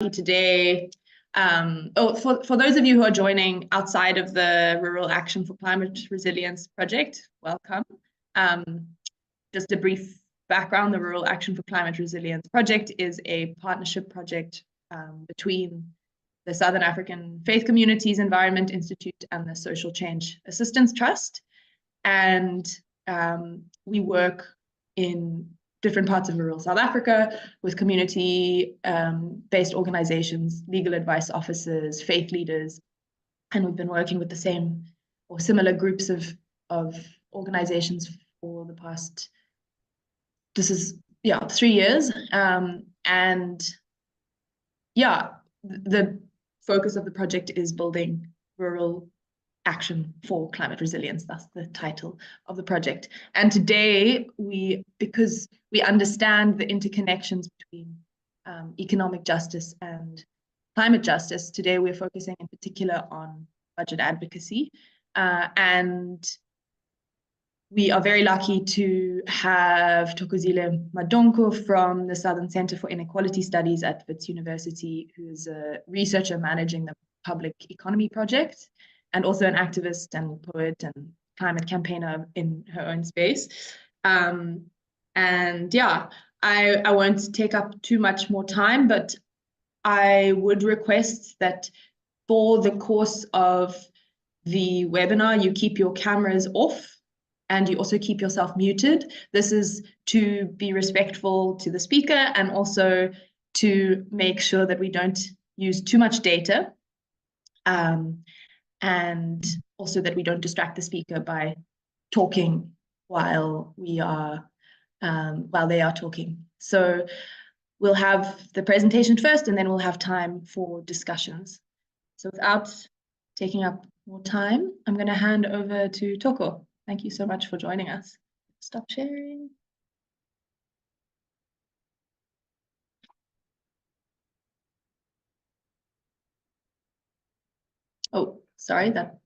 Today. For those of you who are joining outside of the Rural Action for Climate Resilience project, welcome. Just a brief background, the Rural Action for Climate Resilience project is a partnership project between the Southern African Faith Communities Environment Institute and the Social Change Assistance Trust. And we work in different parts of rural South Africa with community-based organizations, legal advice officers, faith leaders, and we've been working with the same or similar groups of organizations for the past, 3 years. The focus of the project is building rural action for climate resilience. That's the title of the project. And today, because we understand the interconnections between economic justice and climate justice, today we're focusing in particular on budget advocacy. And we are very lucky to have Thokozile Madonko from the Southern Center for Inequality Studies at Wits University, who is a researcher managing the Public Economy Project, and also an activist and poet and climate campaigner in her own space. I won't take up too much more time, but I would request that for the course of the webinar, you keep your cameras off and you also keep yourself muted. This is to be respectful to the speaker and also to make sure that we don't use too much data. And also that we don't distract the speaker by talking while they are talking. So we'll have the presentation first, and then we'll have time for discussions. So without taking up more time, I'm going to hand over to Thoko. Thank you so much for joining us. Stop sharing. Oh, sorry, that.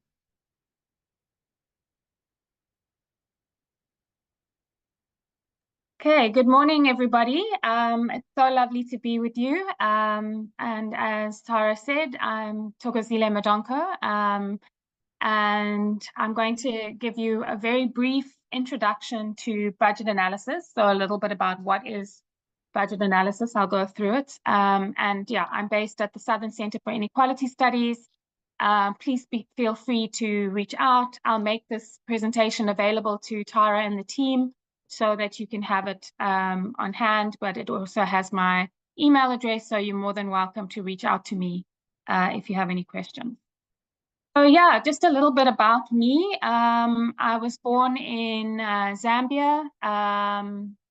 Okay, good morning, everybody. It's so lovely to be with you. And as Tara said, I'm Thokozile Madonko, and I'm going to give you a very brief introduction to budget analysis. So a little bit about what is budget analysis. I'll go through it. I'm based at the Southern Center for Inequality Studies. Please feel free to reach out. I'll make this presentation available to Tara and the team so that you can have it on hand, but it also has my email address, so you're more than welcome to reach out to me if you have any questions. So yeah, just a little bit about me. I was born in Zambia,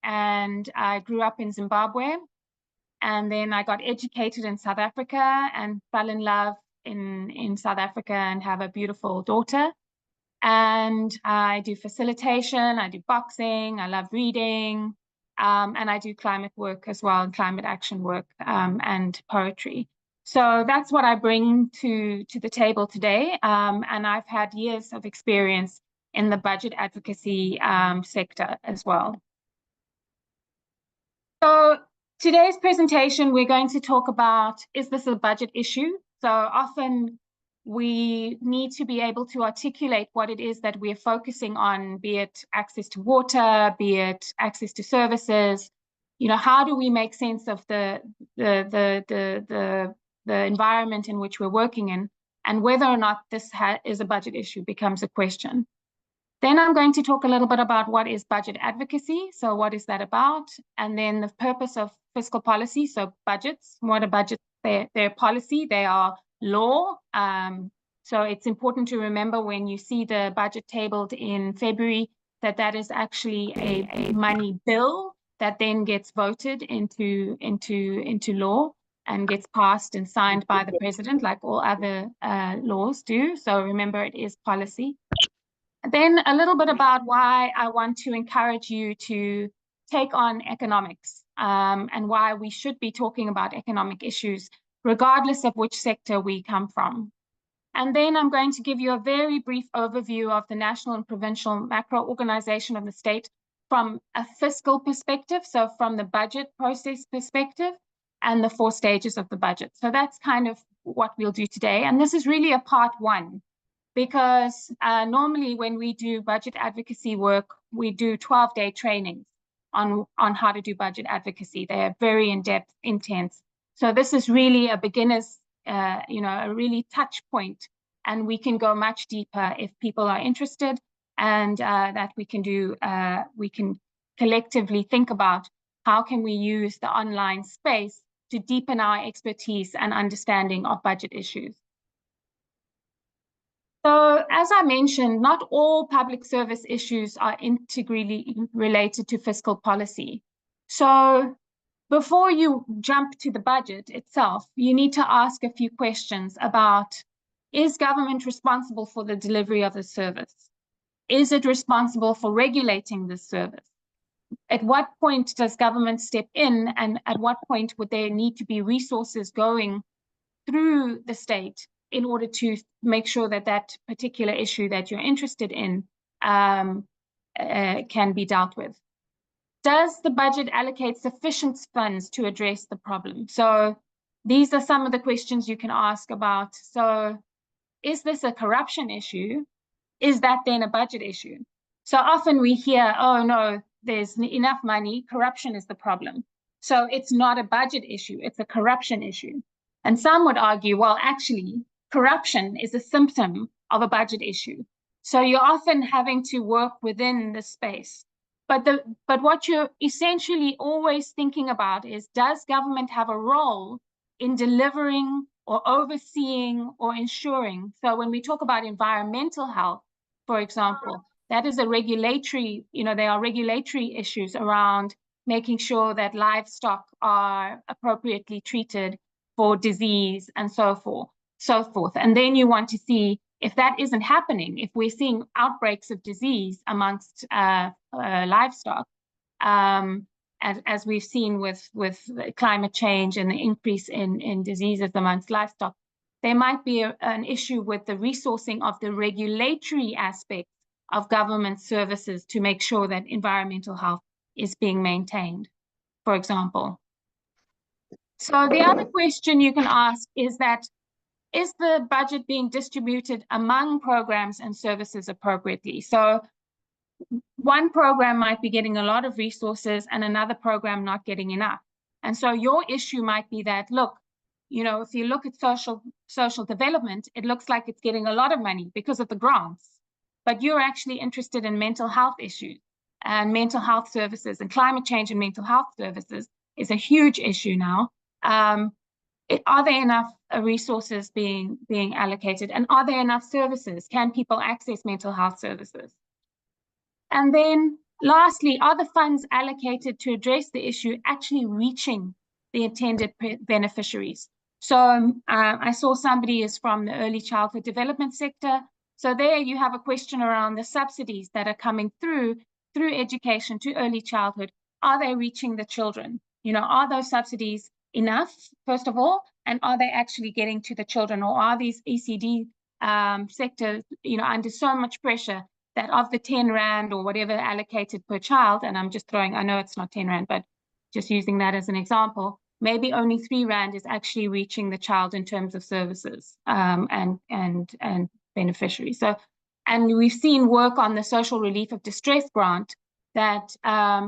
and I grew up in Zimbabwe, and then I got educated in South Africa and fell in love in South Africa and have a beautiful daughter. And I do facilitation, I do boxing, I love reading, and I do climate work as well, and climate action work, and poetry. So that's what I bring to the table today. And I've had years of experience in the budget advocacy sector as well. So today's presentation, we're going to talk about, is this a budget issue? So often we need to be able to articulate what it is that we're focusing on, be it access to water, be it access to services. You know, how do we make sense of the environment in which we're working in, and whether or not this is a budget issue becomes a question. Then I'm going to talk a little bit about what is budget advocacy. So what is that about? And then the purpose of fiscal policy. So budgets, what are budgets? They're policy, they are law. So it's important to remember when you see the budget tabled in February that is actually a money bill that then gets voted into law and gets passed and signed by the president, like all other laws do. So remember, it is policy. Then a little bit about why I want to encourage you to take on economics, and why we should be talking about economic issues regardless of which sector we come from. And then I'm going to give you a very brief overview of the national and provincial macro organization of the state from a fiscal perspective, so from the budget process perspective, and the 4 stages of the budget. So that's kind of what we'll do today. And this is really a part 1, because normally when we do budget advocacy work, we do 12-day trainings on how to do budget advocacy. They are very in-depth, intense. So this is really a beginner's, a really touch point, and we can go much deeper if people are interested, and that we can collectively think about how can we use the online space to deepen our expertise and understanding of budget issues. So, as I mentioned, not all public service issues are integrally related to fiscal policy. So, before you jump to the budget itself, you need to ask a few questions about, is government responsible for the delivery of the service? Is it responsible for regulating this service? At what point does government step in, and at what point would there need to be resources going through the state in order to make sure that that particular issue that you're interested in can be dealt with? Does the budget allocate sufficient funds to address the problem? So these are some of the questions you can ask about. So is this a corruption issue? Is that then a budget issue? So often we hear, oh no, there's enough money, corruption is the problem. So it's not a budget issue, it's a corruption issue. And some would argue, well, actually, corruption is a symptom of a budget issue. So you're often having to work within the space. But what you're essentially always thinking about is, does government have a role in delivering or overseeing or ensuring? So when we talk about environmental health, for example, that is a regulatory, there are regulatory issues around making sure that livestock are appropriately treated for disease and so forth. And then you want to see if that isn't happening, if we're seeing outbreaks of disease amongst livestock, as we've seen with climate change and the increase in diseases amongst livestock, there might be an issue with the resourcing of the regulatory aspects of government services to make sure that environmental health is being maintained, for example. So the other question you can ask is that, is the budget being distributed among programs and services appropriately? So one program might be getting a lot of resources and another program not getting enough. And so your issue might be that, look, if you look at social development, it looks like it's getting a lot of money because of the grants, but you're actually interested in mental health issues and mental health services, and climate change and mental health services is a huge issue now. Are there enough resources being allocated, and are there enough services? Can people access mental health services? And then lastly, are the funds allocated to address the issue actually reaching the intended beneficiaries? So I saw somebody is from the early childhood development sector. So there you have a question around the subsidies that are coming through education to early childhood. Are they reaching the children? Are those subsidies enough, first of all, and are they actually getting to the children, or are these ECD sectors, under so much pressure that of the 10 Rand or whatever allocated per child, and I'm just throwing, I know it's not 10 Rand, but just using that as an example, maybe only 3 Rand is actually reaching the child in terms of services and beneficiaries. So, and we've seen work on the social relief of distress grant that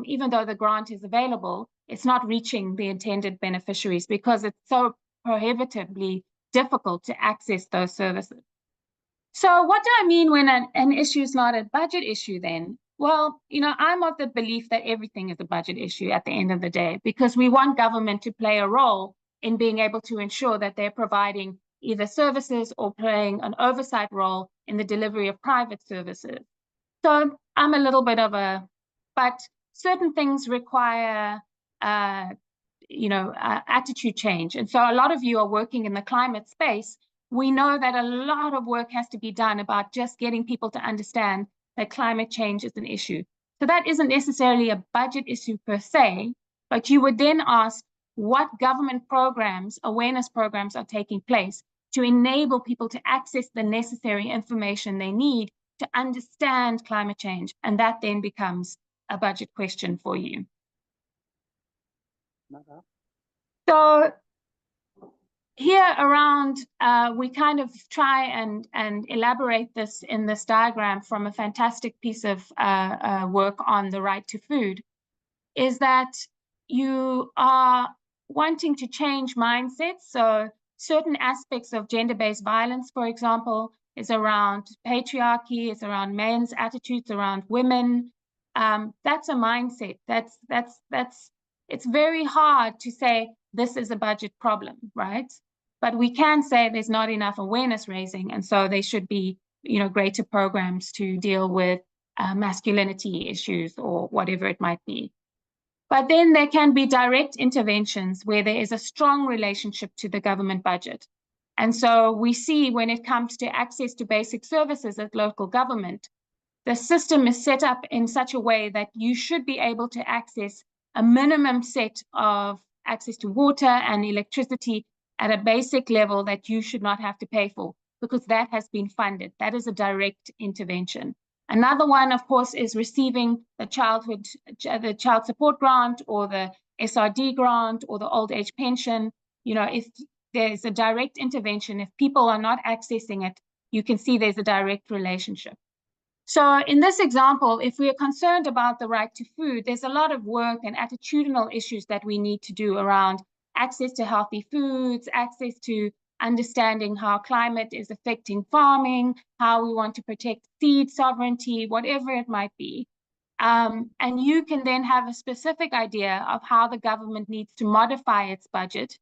even though the grant is available, it's not reaching the intended beneficiaries because it's so prohibitively difficult to access those services. So what do I mean when an issue is not a budget issue then? Well, I'm of the belief that everything is a budget issue at the end of the day, because we want government to play a role in being able to ensure that they're providing either services or playing an oversight role in the delivery of private services. So I'm a little bit of but certain things require attitude change. And so a lot of you are working in the climate space. We know that a lot of work has to be done about just getting people to understand that climate change is an issue. So that isn't necessarily a budget issue per se, but you would then ask what government programs, awareness programs are taking place to enable people to access the necessary information they need to understand climate change. And that then becomes a budget question for you. So here around, we kind of try and elaborate this in this diagram from a fantastic piece of work on the right to food, is that you are wanting to change mindsets. So certain aspects of gender-based violence, for example, is around patriarchy, it's around men's attitudes around women. That's a mindset. It's very hard to say this is a budget problem, right? But we can say there's not enough awareness raising, and so there should be, greater programs to deal with masculinity issues or whatever it might be. But then there can be direct interventions where there is a strong relationship to the government budget. And so we see when it comes to access to basic services at local government, the system is set up in such a way that you should be able to access a minimum set of access to water and electricity at a basic level that you should not have to pay for, because that has been funded. That is a direct intervention. Another one, of course, is receiving the child support grant or the SRD grant or the old age pension. If there's a direct intervention, if people are not accessing it, you can see there's a direct relationship. So in this example, if we are concerned about the right to food, there's a lot of work and attitudinal issues that we need to do around access to healthy foods, access to understanding how climate is affecting farming, how we want to protect seed sovereignty, whatever it might be. And you can then have a specific idea of how the government needs to modify its budget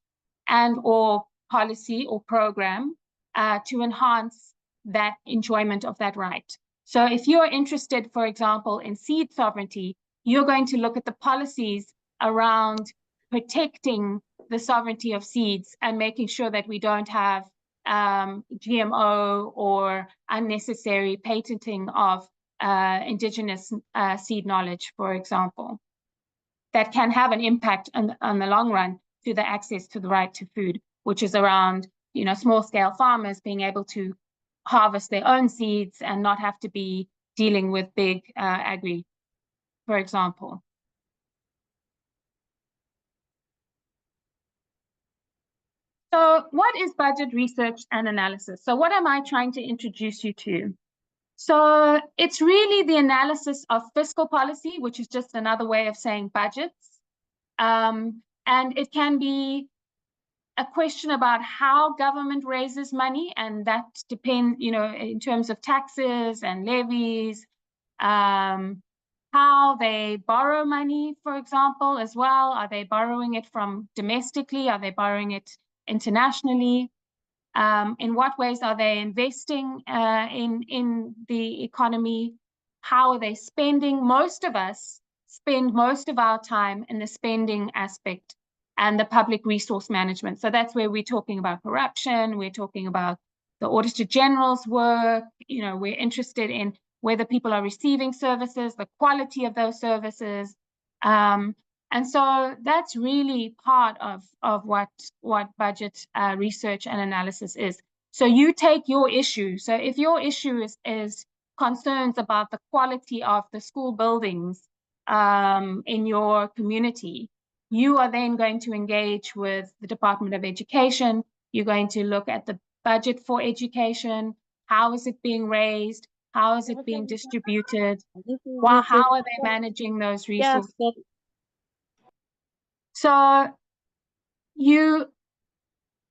and or policy or program to enhance that enjoyment of that right. So if you're interested, for example, in seed sovereignty, you're going to look at the policies around protecting the sovereignty of seeds and making sure that we don't have GMO or unnecessary patenting of indigenous seed knowledge, for example, that can have an impact on the long run to the access to the right to food, which is around, small scale farmers being able to harvest their own seeds and not have to be dealing with big agri, for example. So what is budget research and analysis? So what am I trying to introduce you to? So it's really the analysis of fiscal policy, which is just another way of saying budgets. And it can be a question about how government raises money, and that depends, in terms of taxes and levies, how they borrow money, for example, as well. Are they borrowing it from domestically? Are they borrowing it internationally? In what ways are they investing in the economy? How are they spending? Most of us spend most of our time in the spending aspect and the public resource management. So that's where we're talking about corruption, we're talking about the Auditor General's work, we're interested in whether people are receiving services, the quality of those services. And so that's really part of what budget research and analysis is. So you take your issue. So if your issue is concerns about the quality of the school buildings in your community, you are then going to engage with the Department of Education. You're going to look at the budget for education. How is it being raised? How is it being distributed? How are they managing those resources? So you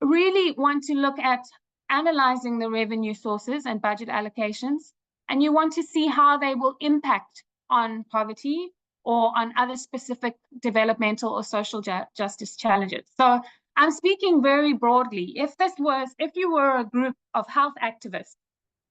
really want to look at analyzing the revenue sources and budget allocations, and you want to see how they will impact on poverty or on other specific developmental or social justice challenges. So I'm speaking very broadly. If you were a group of health activists,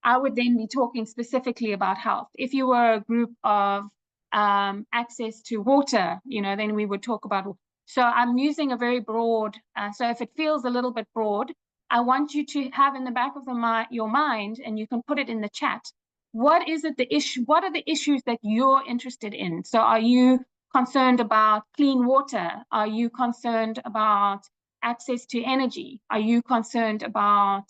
I would then be talking specifically about health. If you were a group of access to water, then we would talk about. So I'm using a very broad, so if it feels a little bit broad, I want you to have in the back of your mind, and you can put it in the chat, what are the issues that you're interested in? So are you concerned about clean water? Are you concerned about access to energy? Are you concerned about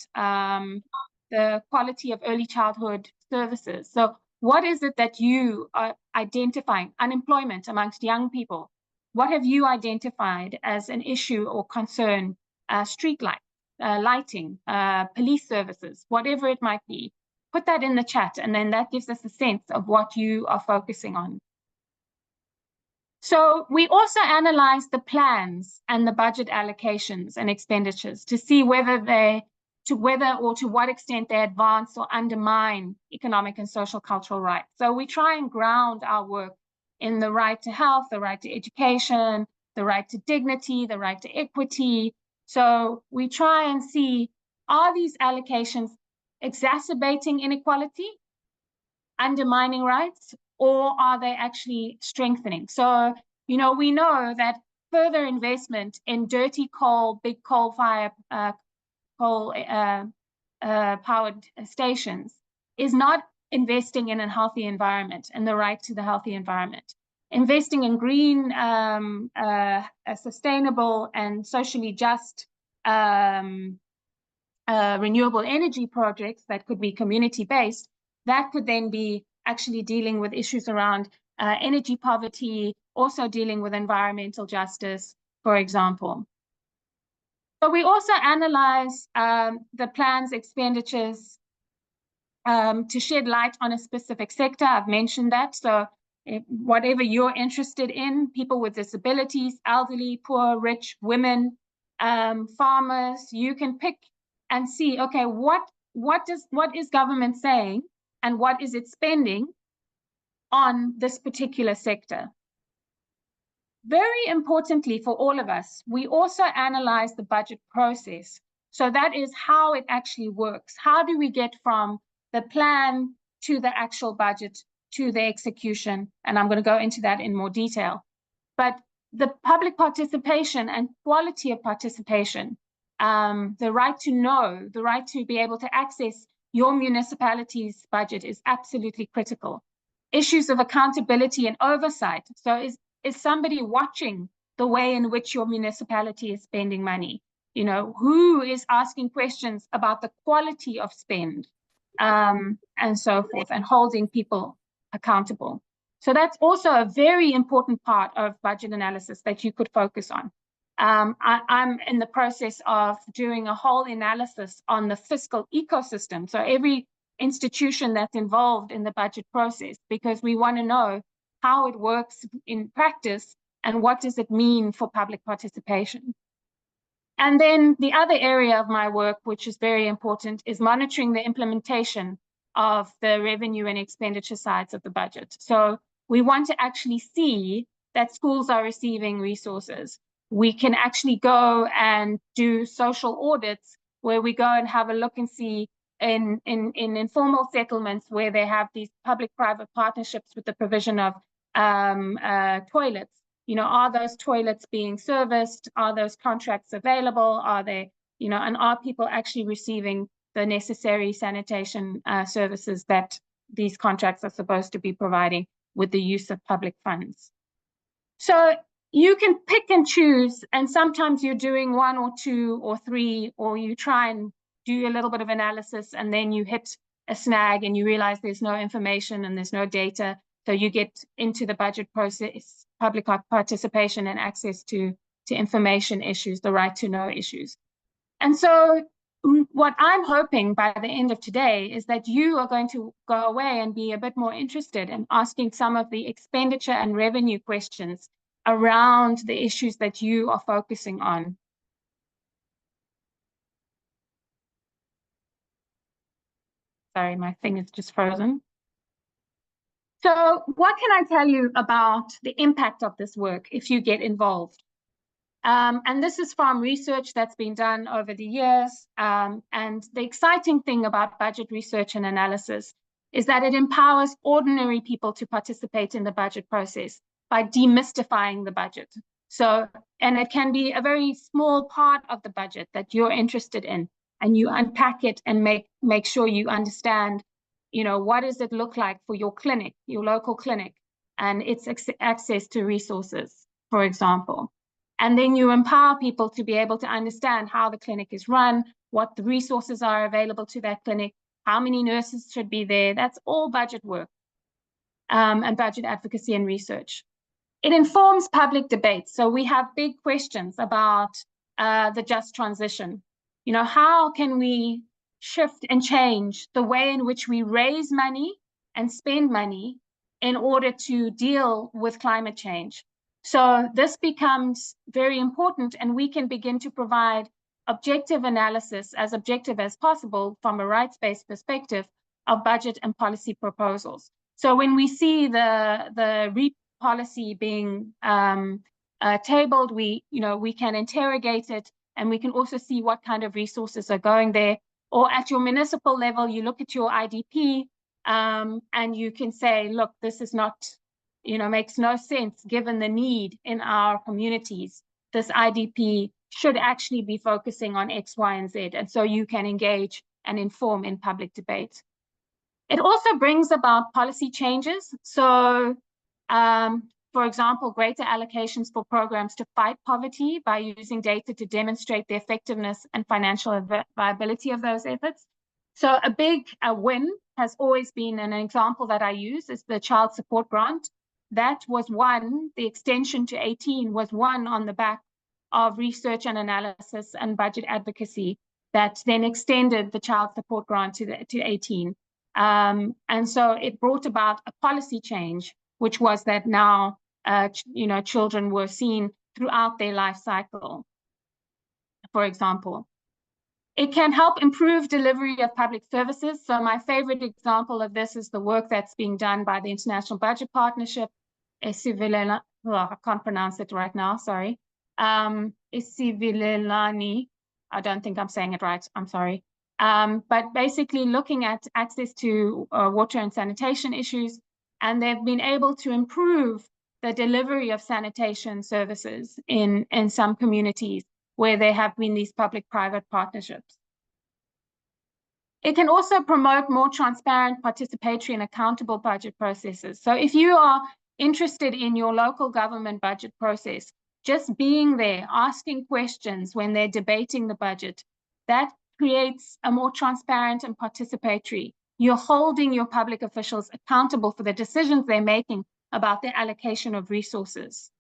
the quality of early childhood services? So what is it that you are identifying? Unemployment amongst young people. what have you identified as an issue or concern? Street light, lighting, police services, whatever it might be. Put that in the chat, and then that gives us a sense of what you are focusing on. So we also analyze the plans and the budget allocations and expenditures to see whether to what extent they advance or undermine economic and social cultural rights. So we try and ground our work in the right to health, the right to education, the right to dignity, the right to equity. So we try and see, are these allocations exacerbating inequality, undermining rights, or are they actually strengthening? So, we know that further investment in dirty coal, big coal-fired powered stations is not investing in a healthy environment and the right to the healthy environment. Investing in green, sustainable and socially just renewable energy projects that could be community-based, that could then be actually dealing with issues around energy poverty, also dealing with environmental justice, for example. But we also analyze the plan's expenditures to shed light on a specific sector. I've mentioned that. So whatever you're interested in, people with disabilities, elderly, poor, rich, women, farmers, you can pick and see, okay, what is government saying and what is it spending on this particular sector? Very importantly for all of us, we also analyze the budget process. So that is how it actually works. How do we get from the plan to the actual budget to the execution? And I'm going to go into that in more detail. But the public participation and quality of participation, the right to know, the right to be able to access your municipality's budget is absolutely critical. Issues of accountability and oversight. So is somebody watching the way in which your municipality is spending money? Who is asking questions about the quality of spend, and so forth, and holding people accountable. So that's also a very important part of budget analysis that you could focus on. I'm in the process of doing a whole analysis on the fiscal ecosystem. So every institution that's involved in the budget process, because we want to know how it works in practice and what does it mean for public participation. And then the other area of my work, which is very important, is monitoring the implementation of the revenue and expenditure sides of the budget. So we want to actually see that schools are receiving resources. We can actually go and do social audits where we go and have a look and see in informal settlements where they have these public-private partnerships with the provision of toilets. Are those toilets being serviced? Are those contracts available? Are they, and are people actually receiving the necessary sanitation services that these contracts are supposed to be providing with the use of public funds? So you can pick and choose, and sometimes you're doing one or two or three, or you try and do a little bit of analysis and then you hit a snag and you realize there's no information and there's no data. So you get into the budget process, public participation and access to information issues, the right to know issues. And so what I'm hoping by the end of today is that you are going to go away and be a bit more interested in asking some of the expenditure and revenue questions around the issues that you are focusing on. Sorry, my thing is just frozen. So what can I tell you about the impact of this work if you get involved? And this is from research that's been done over the years. And the exciting thing about budget research and analysis is that it empowers ordinary people to participate in the budget process by demystifying the budget. So, and it can be a very small part of the budget that you're interested in, and you unpack it and make sure you understand, what does it look like for your clinic, your local clinic, and its access to resources, for example. And then you empower people to be able to understand how the clinic is run, what the resources are available to that clinic, how many nurses should be there. That's all budget work and budget advocacy and research. It informs public debate. So we have big questions about the just transition. You know, how can we shift and change the way in which we raise money and spend money in order to deal with climate change? So this becomes very important, and we can begin to provide objective analysis, as objective as possible from a rights-based perspective, of budget and policy proposals. So when we see the REAP policy being tabled, we can interrogate it, and we can also see what kind of resources are going there. Or at your municipal level, you look at your IDP and you can say, look, this is not, makes no sense given the need in our communities. This IDP should actually be focusing on X, Y, and Z. And so you can engage and inform in public debate. It also brings about policy changes. So, for example, greater allocations for programs to fight poverty by using data to demonstrate the effectiveness and financial viability of those efforts. So a big win has always been, an example that I use is the child support grant. That was one, the extension to 18 was one on the back of research and analysis and budget advocacy that then extended the child support grant to 18. And so it brought about a policy change, which was that now, children were seen throughout their life cycle, for example. It can help improve delivery of public services. So my favorite example of this is the work that's being done by the International Budget Partnership, Isivilelani, I can't pronounce it right now, sorry. Isivilelani, I don't think I'm saying it right, I'm sorry. But basically looking at access to water and sanitation issues, and they've been able to improve the delivery of sanitation services in some communities where there have been these public-private partnerships. It can also promote more transparent, participatory, and accountable budget processes. So if you are interested in your local government budget process, just being there, asking questions when they're debating the budget, that creates a more transparent and participatory. You're holding your public officials accountable for the decisions they're making about the allocation of resources.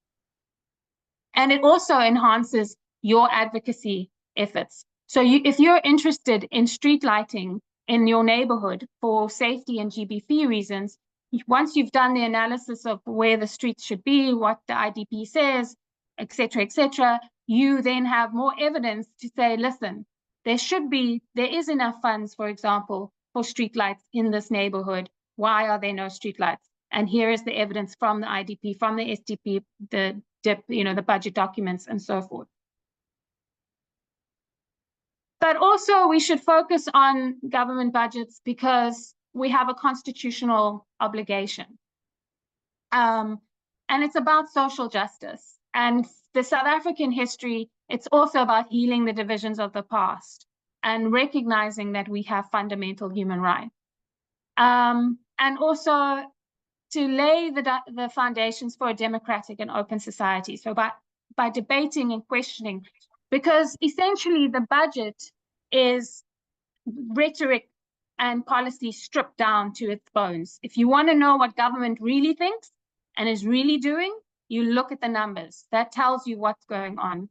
And it also enhances your advocacy efforts. So if you're interested in street lighting in your neighborhood for safety and GBV reasons, once you've done the analysis of where the streets should be, what the IDP says, et cetera, you then have more evidence to say, listen, there is enough funds, for example, for streetlights in this neighborhood. Why are there no streetlights? And here is the evidence from the IDP, from the SDP, the DIP, the budget documents, and so forth. But also we should focus on government budgets because we have a constitutional obligation. And it's about social justice. And the South African history, it's also about healing the divisions of the past and recognizing that we have fundamental human rights. And also to lay the foundations for a democratic and open society. So by debating and questioning, because essentially the budget is rhetoric and policy stripped down to its bones. If you want to know what government really thinks and is really doing, you look at the numbers. That tells you what's going on.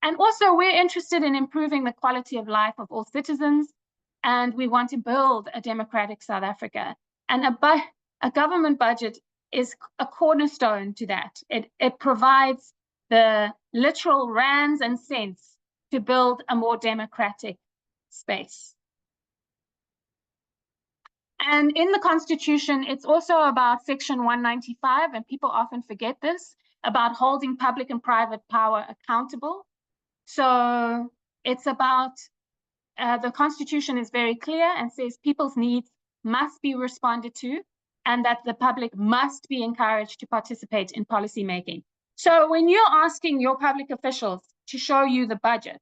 And also, we're interested in improving the quality of life of all citizens, and we want to build a democratic South Africa. And a government budget is a cornerstone to that. It provides the literal rands and cents to build a more democratic space. And in the Constitution, it's also about Section 195, and people often forget this, about holding public and private power accountable. So it's about, the Constitution is very clear and says people's needs must be responded to, and that the public must be encouraged to participate in policymaking. So when you're asking your public officials to show you the budget,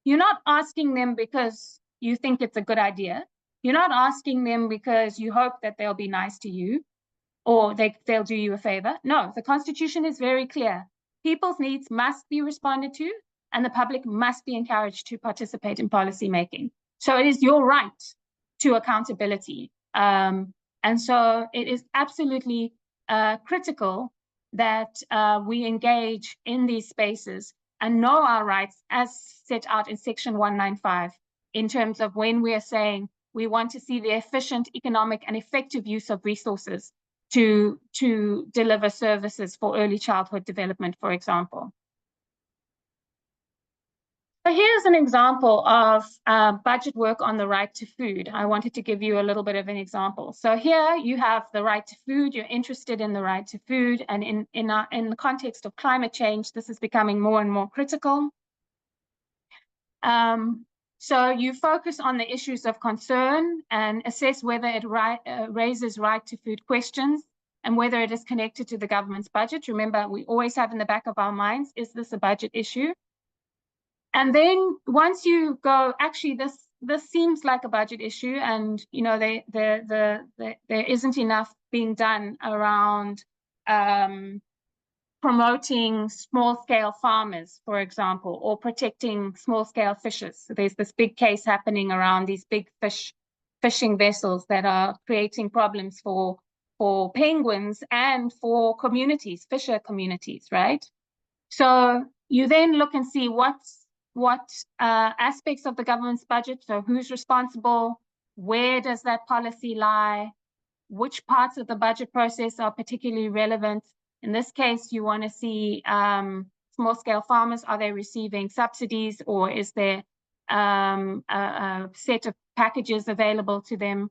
you're not asking them because you think it's a good idea. You're not asking them because you hope that they'll be nice to you or they'll do you a favor. No, the Constitution is very clear. People's needs must be responded to, and the public must be encouraged to participate in policymaking. So it is your right to accountability. And so it is absolutely critical that we engage in these spaces and know our rights as set out in Section 195 in terms of when we are saying we want to see the efficient, economic, and effective use of resources to deliver services for early childhood development, for example. So here's an example of budget work on the right to food. I wanted to give you a little bit of an example. So here you have the right to food. You're interested in the right to food, and in the context of climate change, this is becoming more and more critical. So you focus on the issues of concern and assess whether it raises right to food questions and whether it is connected to the government's budget. Remember, we always have in the back of our minds, is this a budget issue? And then once you go, actually, this seems like a budget issue, and you know there isn't enough being done around promoting small-scale farmers, for example, or protecting small-scale fishers. So there's this big case happening around these big fishing vessels that are creating problems for penguins and for communities, fisher communities, right? So you then look and see what aspects of the government's budget, so who's responsible, where does that policy lie, which parts of the budget process are particularly relevant. In this case, you want to see small-scale farmers, are they receiving subsidies, or is there a set of packages available to them?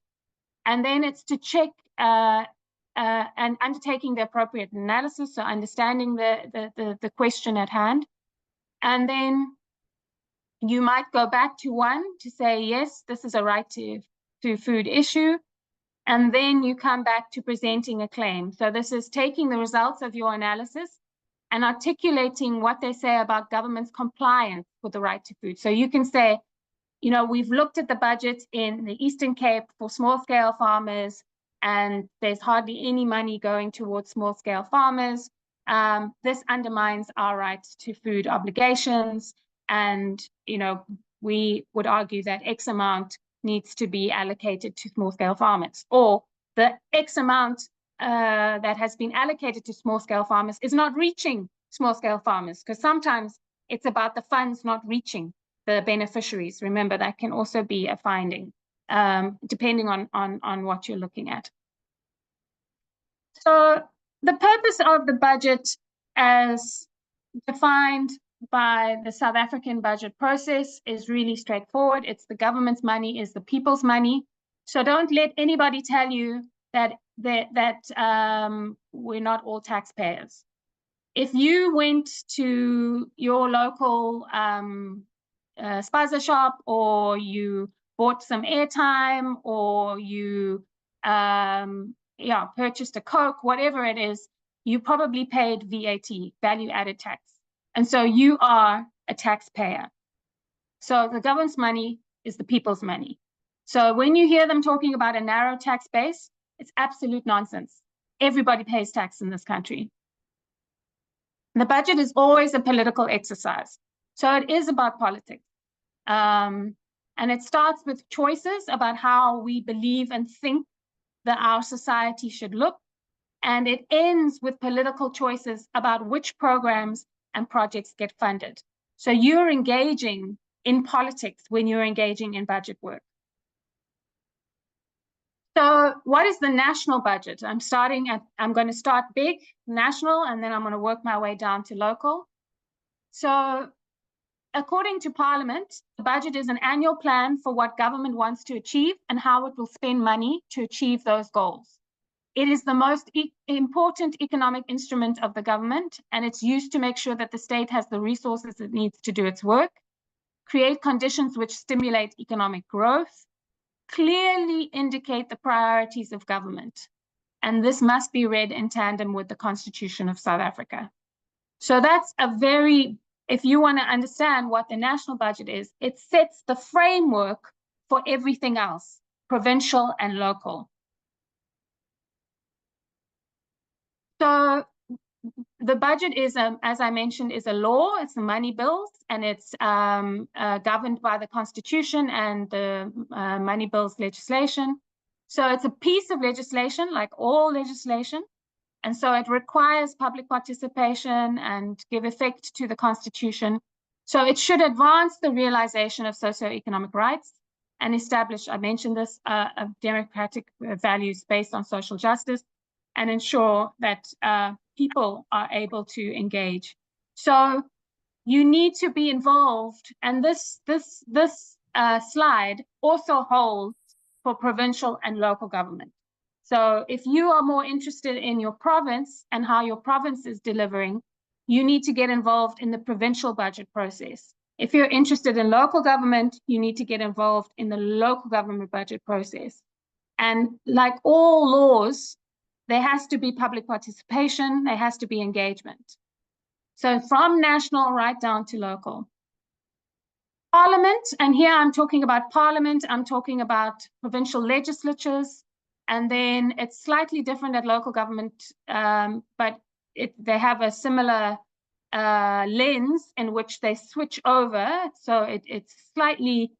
And then it's to check and undertaking the appropriate analysis, so understanding the question at hand. And then you might go back to one to say, yes, this is a right to food issue. And then you come back to presenting a claim. So this is taking the results of your analysis and articulating what they say about government's compliance with the right to food. So you can say, you know, we've looked at the budget in the Eastern Cape for small-scale farmers, and there's hardly any money going towards small-scale farmers. This undermines our right to food obligations. And, you know, we would argue that X amount needs to be allocated to small-scale farmers, or the X amount that has been allocated to small-scale farmers is not reaching small-scale farmers, because sometimes it's about the funds not reaching the beneficiaries. Remember, that can also be a finding, depending on what you're looking at. So the purpose of the budget as defined by the South African budget process is really straightforward. It's the government's money, is the people's money. So don't let anybody tell you that we're not all taxpayers. If you went to your local spaza shop, or you bought some airtime, or you purchased a Coke, whatever it is, you probably paid VAT, value added tax. And so you are a taxpayer. So the government's money is the people's money. So when you hear them talking about a narrow tax base, it's absolute nonsense. Everybody pays tax in this country. The budget is always a political exercise. So it is about politics. And it starts with choices about how we believe and think that our society should look. And it ends with political choices about which programs and projects get funded. So you're engaging in politics when you're engaging in budget work. So what is the national budget? I'm going to start big, national, and then I'm going to work my way down to local. So according to Parliament, the budget is an annual plan for what government wants to achieve and how it will spend money to achieve those goals. It is the most important economic instrument of the government, and it's used to make sure that the state has the resources it needs to do its work, create conditions which stimulate economic growth, clearly indicate the priorities of government. And this must be read in tandem with the Constitution of South Africa. So that's if you want to understand what the national budget is, it sets the framework for everything else, provincial and local. So the budget is, as I mentioned, is a law. It's the money bills, and it's governed by the Constitution and the money bills legislation. So it's a piece of legislation, like all legislation. And so it requires public participation and give effect to the Constitution. So it should advance the realization of socioeconomic rights and establish, I mentioned this, democratic values based on social justice, and ensure that people are able to engage. So you need to be involved, and this slide also holds for provincial and local government. So if you are more interested in your province and how your province is delivering, you need to get involved in the provincial budget process. If you're interested in local government, you need to get involved in the local government budget process. And like all laws, there has to be public participation, there has to be engagement. So from national right down to local. Parliament, and here I'm talking about Parliament, I'm talking about provincial legislatures, and then it's slightly different at local government, but they have a similar lens in which they switch over. So it's slightly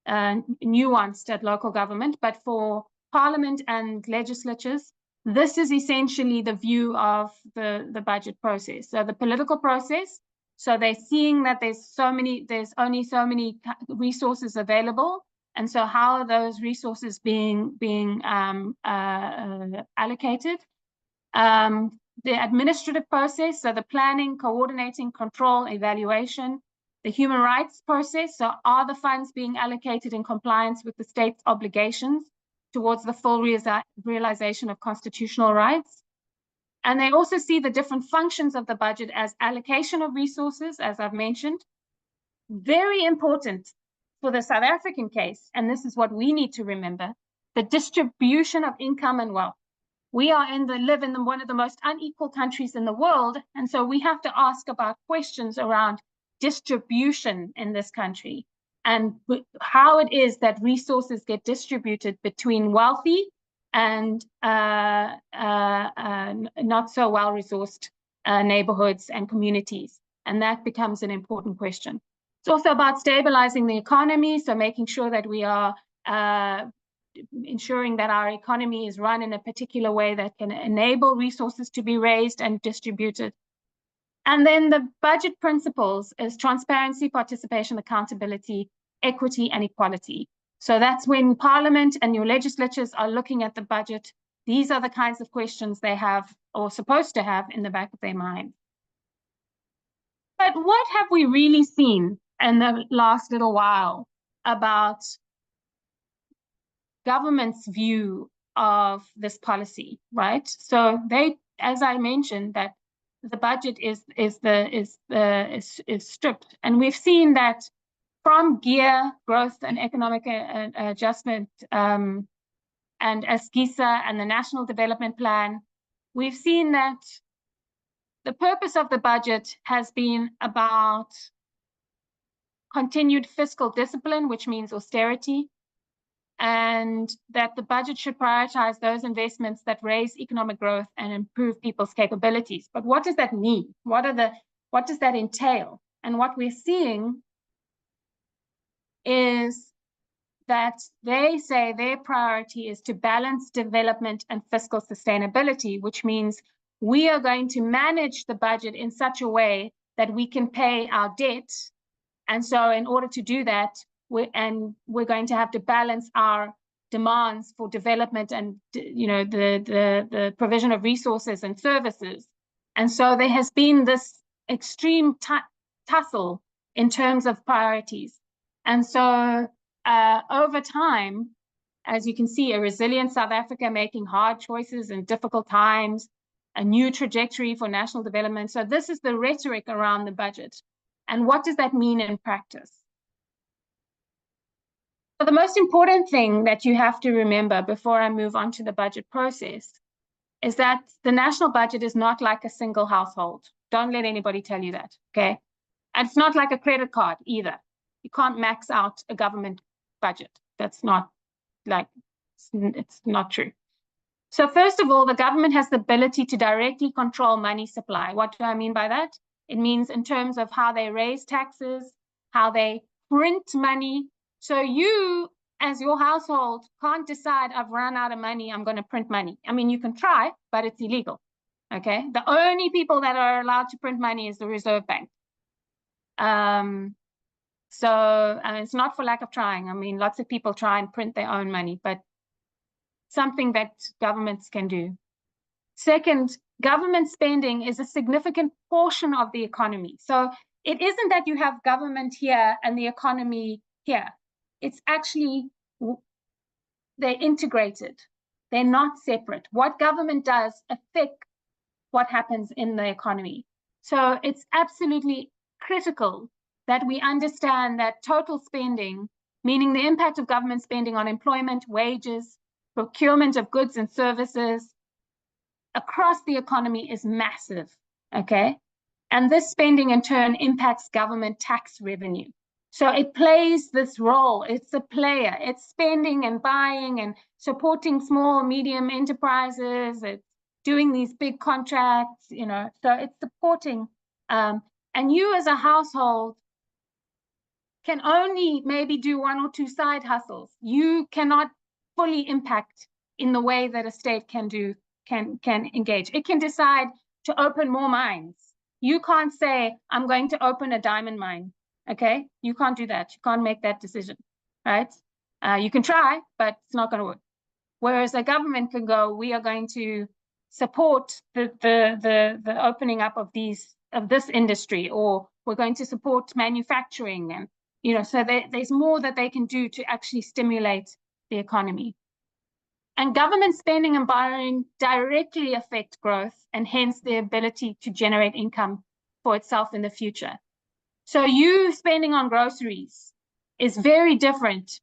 nuanced at local government, but for Parliament and legislatures, this is essentially the view of the budget process. So the political process, so they're seeing that there's only so many resources available. And so how are those resources being allocated? The administrative process, so the planning, coordinating, control, evaluation. The human rights process, so are the funds being allocated in compliance with the state's obligations towards the full realization of constitutional rights? And they also see the different functions of the budget as allocation of resources, as I've mentioned. Very important for the South African case, and this is what we need to remember, the distribution of income and wealth. We live in one of the most unequal countries in the world, and so we have to ask about questions around distribution in this country and how it is that resources get distributed between wealthy and not so well-resourced neighborhoods and communities. And that becomes an important question. It's also about stabilizing the economy, so making sure that we are ensuring that our economy is run in a particular way that can enable resources to be raised and distributed. And then the budget principles is transparency, participation, accountability, equity, and equality. So that's when Parliament and your legislatures are looking at the budget. These are the kinds of questions they have or supposed to have in the back of their mind. But what have we really seen in the last little while about government's view of this policy, right? So they, as I mentioned, that the budget is stripped, and we've seen that from GEAR, growth and economic adjustment, and ASGISA and the National Development Plan, we've seen that the purpose of the budget has been about continued fiscal discipline, which means austerity, and that the budget should prioritize those investments that raise economic growth and improve people's capabilities. But what does that mean? What does that entail? And what we're seeing is that they say their priority is to balance development and fiscal sustainability, which means we are going to manage the budget in such a way that we can pay our debt. And so in order to do that, we're going to have to balance our demands for development and the provision of resources and services. And so there has been this extreme tussle in terms of priorities. And so over time, as you can see, a resilient South Africa making hard choices in difficult times, a new trajectory for national development. So this is the rhetoric around the budget. And what does that mean in practice? So the most important thing that you have to remember before I move on to the budget process is that the national budget is not like a single household. Don't let anybody tell you that, okay? And it's not like a credit card either. You can't max out a government budget. That's not it's not true. So first of all, the government has the ability to directly control money supply. What do I mean by that? It means in terms of how they raise taxes, how they print money. So you, as your household, can't decide, I've run out of money, I'm going to print money. I mean, you can try, but it's illegal. Okay, the only people that are allowed to print money is the Reserve Bank. So it's not for lack of trying. I mean, lots of people try and print their own money, but something that governments can do. Second, government spending is a significant portion of the economy. So it isn't that you have government here and the economy here. It's actually, they're integrated. They're not separate. What government does affects what happens in the economy. So it's absolutely critical that we understand that total spending, meaning the impact of government spending on employment, wages, procurement of goods and services across the economy is massive, okay? And this spending in turn impacts government tax revenue. So it plays this role. It's a player. It's spending and buying and supporting small, medium enterprises. It's doing these big contracts, you know, so it's supporting. And you as a household can only maybe do one or two side hustles. You cannot fully impact in the way that a state can do, can engage. It can decide to open more mines. You can't say, I'm going to open a diamond mine, okay? You can't do that. You can't make that decision, right? You can try, but it's not gonna work. Whereas a government can go, we are going to support the opening up of this industry, or we're going to support manufacturing, and you know, so there's more that they can do to actually stimulate the economy. And government spending and borrowing directly affect growth and hence the ability to generate income for itself in the future. So you spending on groceries is very different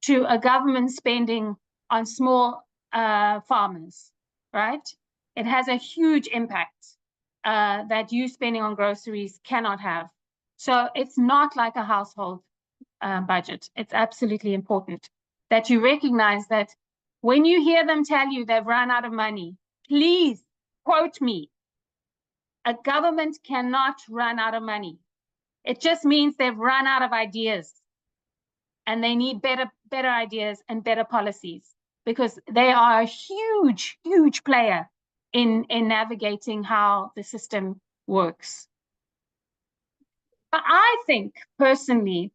to a government spending on small farmers, right? It has a huge impact that you spending on groceries cannot have. So it's not like a household budget. It's absolutely important that you recognize that when you hear them tell you they've run out of money, please quote me. A government cannot run out of money. It just means they've run out of ideas and they need better ideas and better policies, because they are a huge, huge player in navigating how the system works. But I think personally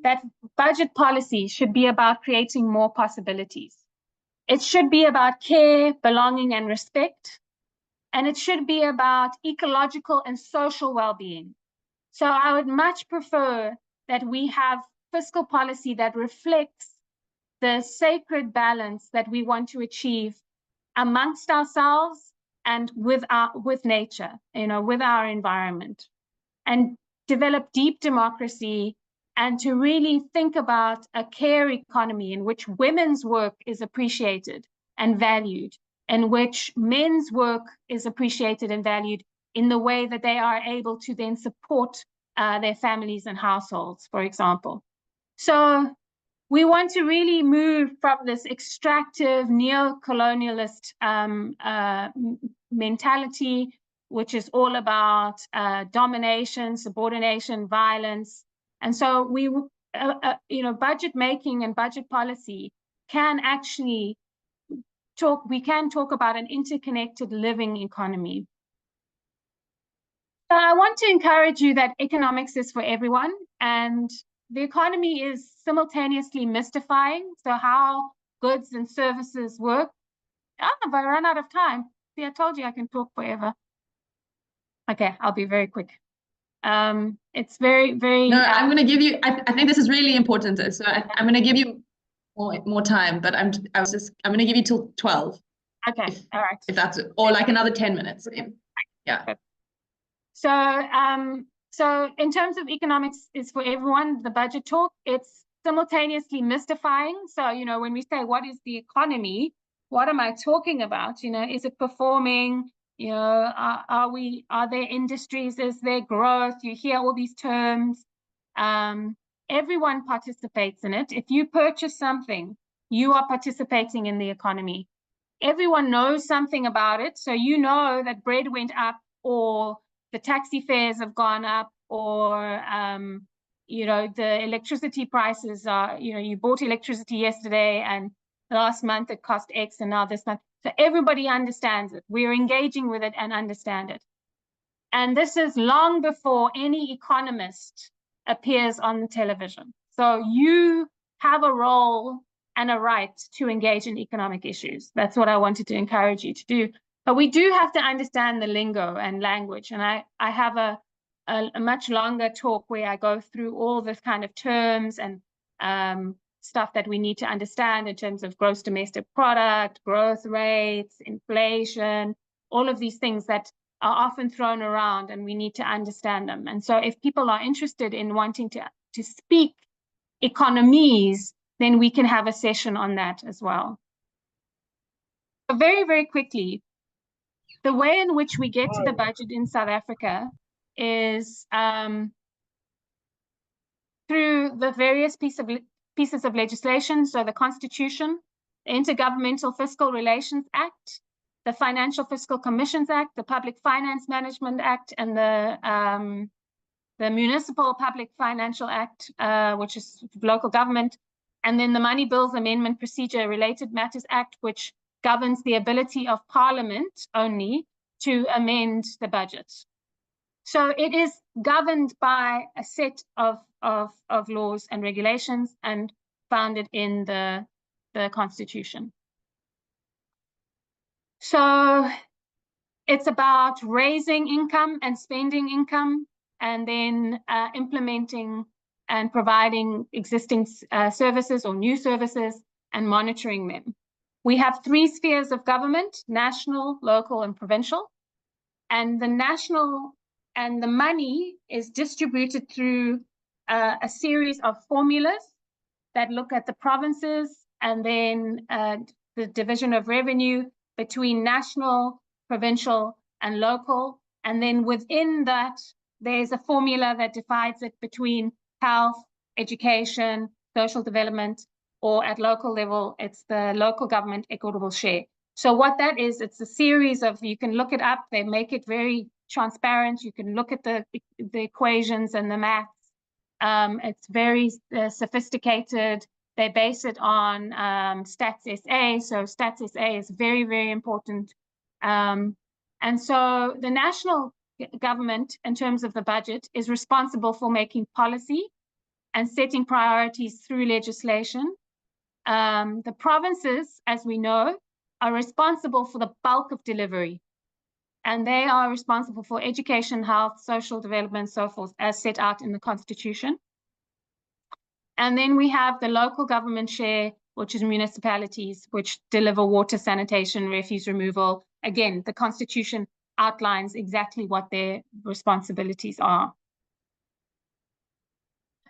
that budget policy should be about creating more possibilities. It should be about care, belonging, and respect. And it should be about ecological and social well-being. So I would much prefer that we have fiscal policy that reflects the sacred balance that we want to achieve amongst ourselves and with nature, you know, with our environment, and develop deep democracy, and to really think about a care economy in which women's work is appreciated and valued, in which men's work is appreciated and valued in the way that they are able to then support their families and households, for example. So we want to really move from this extractive neo-colonialist mentality, which is all about domination, subordination, violence. And so we, you know, budget making and budget policy can actually we can talk about an interconnected living economy. So I want to encourage you that economics is for everyone, and the economy is simultaneously mystifying. So how goods and services work. If I run out of time, see, I told you I can talk forever. Okay, I'll be very quick. It's very, very. No, I'm going to give you. I think this is really important. So I'm going to give you more time, but I'm going to give you till 12. Okay, all right. If that's, or like another 10 minutes. Yeah. Okay. So in terms of economics is for everyone, the budget talk, it's simultaneously mystifying. So, you know, when we say, what is the economy? What am I talking about? You know, is it performing? You know, are there industries? Is there growth? You hear all these terms. Everyone participates in it. If you purchase something, you are participating in the economy. Everyone knows something about it. So you know that bread went up, or the taxi fares have gone up, or, you know, the electricity prices are, you know, you bought electricity yesterday and last month it cost X and now this month. So everybody understands it. We're engaging with it and understand it. And this is long before any economist appears on the television. So you have a role and a right to engage in economic issues. That's what I wanted to encourage you to do. But we do have to understand the lingo and language. And I have a much longer talk where I go through all this kind of terms and stuff that we need to understand in terms of gross domestic product, growth rates, inflation, all of these things that are often thrown around, and we need to understand them. And so if people are interested in wanting to speak economies, then we can have a session on that as well. So very, very quickly, the way in which we get to the budget in South Africa is through the various pieces of legislation. So the Constitution, the Intergovernmental Fiscal Relations Act, the Financial Fiscal Commissions Act, the Public Finance Management Act, and the Municipal Public Financial Act, which is local government, and then the Money Bills Amendment Procedure Related Matters Act, which governs the ability of Parliament only to amend the budget. So it is governed by a set of laws and regulations and founded in the Constitution. So it's about raising income and spending income, and then implementing and providing existing services or new services and monitoring them. We have 3 spheres of government: national, local, and provincial. And the national and the money is distributed through a series of formulas that look at the provinces and then the division of revenue between national, provincial, and local. And then within that, there's a formula that divides it between health, education, social development, or at local level, it's the local government equitable share. So what that is, it's a series of, you can look it up, they make it very transparent. You can look at the equations and the maths. It's very sophisticated. They base it on Stats SA. So Stats SA is very, very important. And so the national government, in terms of the budget, is responsible for making policy and setting priorities through legislation. The provinces, as we know, are responsible for the bulk of delivery. And they are responsible for education, health, social development, so forth, as set out in the Constitution. And then we have the local government share, which is municipalities, which deliver water, sanitation, refuse removal. Again, the Constitution outlines exactly what their responsibilities are.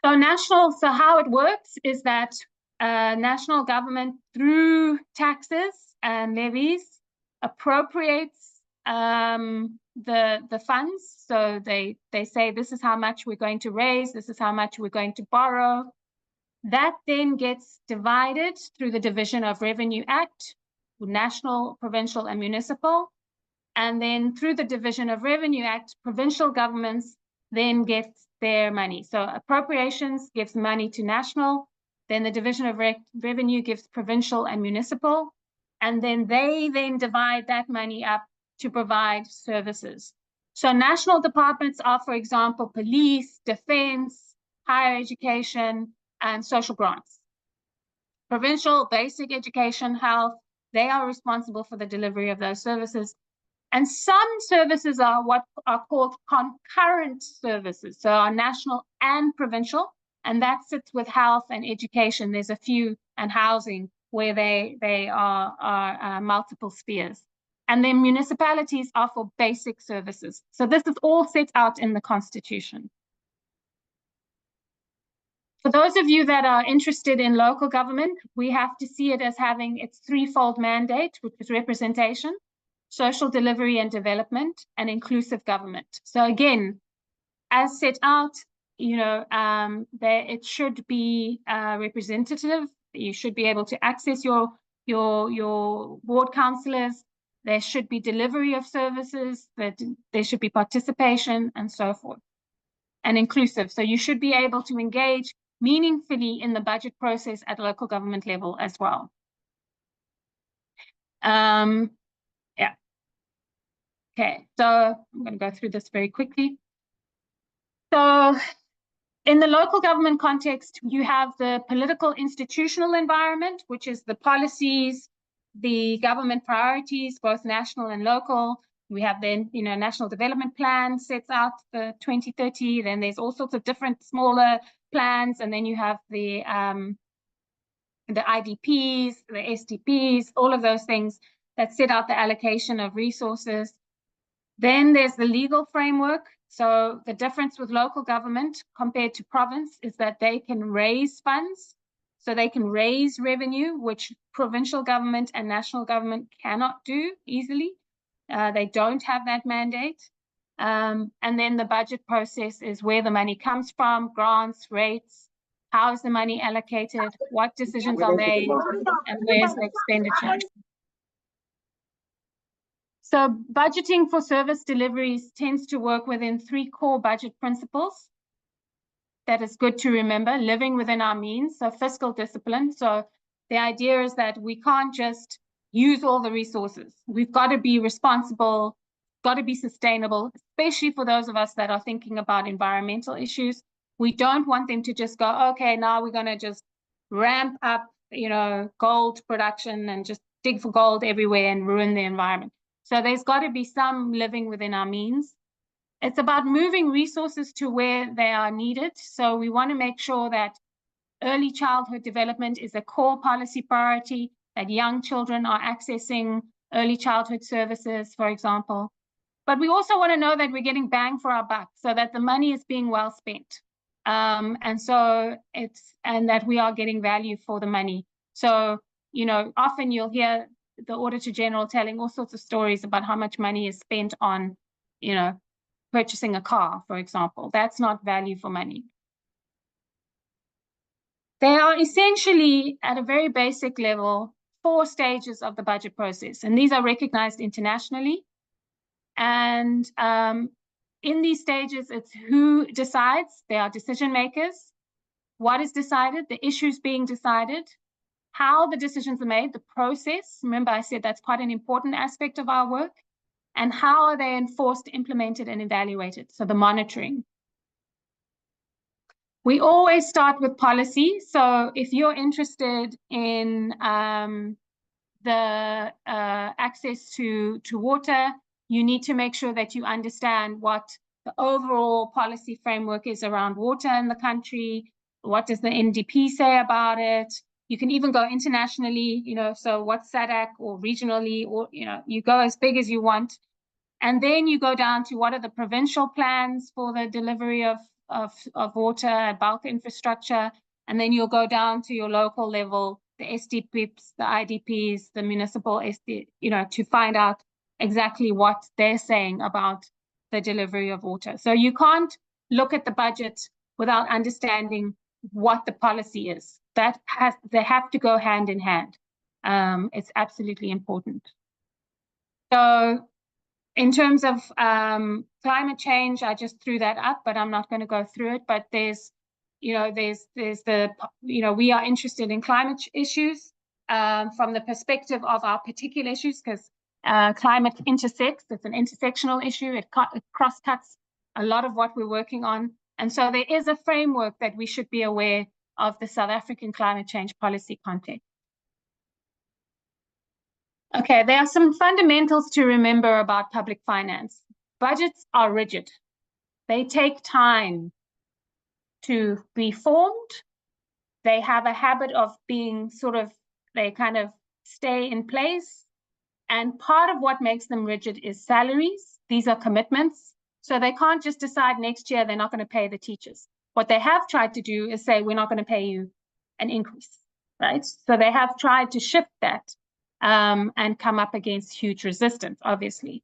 So how it works is that national government, through taxes and levies, appropriates the funds. So they say, this is how much we're going to raise, this is how much we're going to borrow. That then gets divided through the Division of Revenue Act, national, provincial, and municipal. And then through the Division of Revenue Act, provincial governments then get their money. So appropriations gives money to national, then the Division of Revenue gives provincial and municipal, and then they then divide that money up to provide services. So national departments are, for example, police, defense, higher education, and social grants. Provincial, basic education, health, they are responsible for the delivery of those services. And some services are what are called concurrent services, so are national and provincial, and that sits with health and education. There's a few, and housing, where they are multiple spheres. And then municipalities are for basic services. So this is all set out in the Constitution. For those of you that are interested in local government, we have to see it as having its threefold mandate, which is representation, social delivery and development, and inclusive government. So again, as set out, it should be representative. You should be able to access your ward councillors. There should be delivery of services, that there should be participation, and so forth, and inclusive. So you should be able to engage meaningfully in the budget process at local government level as well. Yeah. Okay, so I'm going to go through this very quickly. So in the local government context, you have the political institutional environment, which is the policies, the government priorities, both national and local. We have then, National Development Plan sets out the 2030. Then there's all sorts of different smaller plans, and then you have the IDPs, the SDPs, all of those things that set out the allocation of resources. Then there's the legal framework. So the difference with local government compared to province is that they can raise funds. So they can raise revenue, which provincial government and national government cannot do easily. They don't have that mandate. And then the budget process is where the money comes from, grants, rates, how is the money allocated, what decisions are made, and where's the expenditure. So budgeting for service deliveries tends to work within 3 core budget principles. That is good to remember: living within our means, so fiscal discipline. So the idea is that we can't just use all the resources. We've got to be responsible, got to be sustainable, especially for those of us that are thinking about environmental issues. We don't want them to just go, okay, now we're going to just ramp up, gold production and just dig for gold everywhere and ruin the environment. So there's got to be some living within our means. It's about moving resources to where they are needed. So we want to make sure that early childhood development is a core policy priority, that young children are accessing early childhood services, for example. But we also want to know that we're getting bang for our buck, so that the money is being well spent. And that we are getting value for the money. So, often you'll hear the Auditor General telling all sorts of stories about how much money is spent on, purchasing a car, for example. That's not value for money. They are essentially, at a very basic level, 4 stages of the budget process, and these are recognized internationally. And in these stages, it's who decides. They are decision makers. What is decided, the issues being decided, how the decisions are made, the process. Remember, I said that's quite an important aspect of our work. And how are they enforced, implemented, and evaluated? So the monitoring. We always start with policy. So if you're interested in the access to water, you need to make sure that you understand what the overall policy framework is around water in the country. What does the NDP say about it? You can even go internationally, so what's SADC, or regionally, or, you go as big as you want. And then you go down to what are the provincial plans for the delivery of water and bulk infrastructure. And then you'll go down to your local level, the SDPs, the IDPs, the municipal SD, to find out exactly what they're saying about the delivery of water. So you can't look at the budget without understanding what the policy is. They have to go hand in hand. It's absolutely important. So in terms of climate change, I just threw that up, but I'm not going to go through it. But there's we are interested in climate issues from the perspective of our particular issues, because climate intersects. It's an intersectional issue. It cross-cuts a lot of what we're working on. And so there is a framework that we should be aware of the South African climate change policy context. Okay, there are some fundamentals to remember about public finance. Budgets are rigid. They take time to be formed. They have a habit of being they kind of stay in place. And part of what makes them rigid is salaries. These are commitments. So they can't just decide next year they're not going to pay the teachers. What they have tried to do is say, we're not going to pay you an increase, right? So they have tried to shift that and come up against huge resistance, obviously.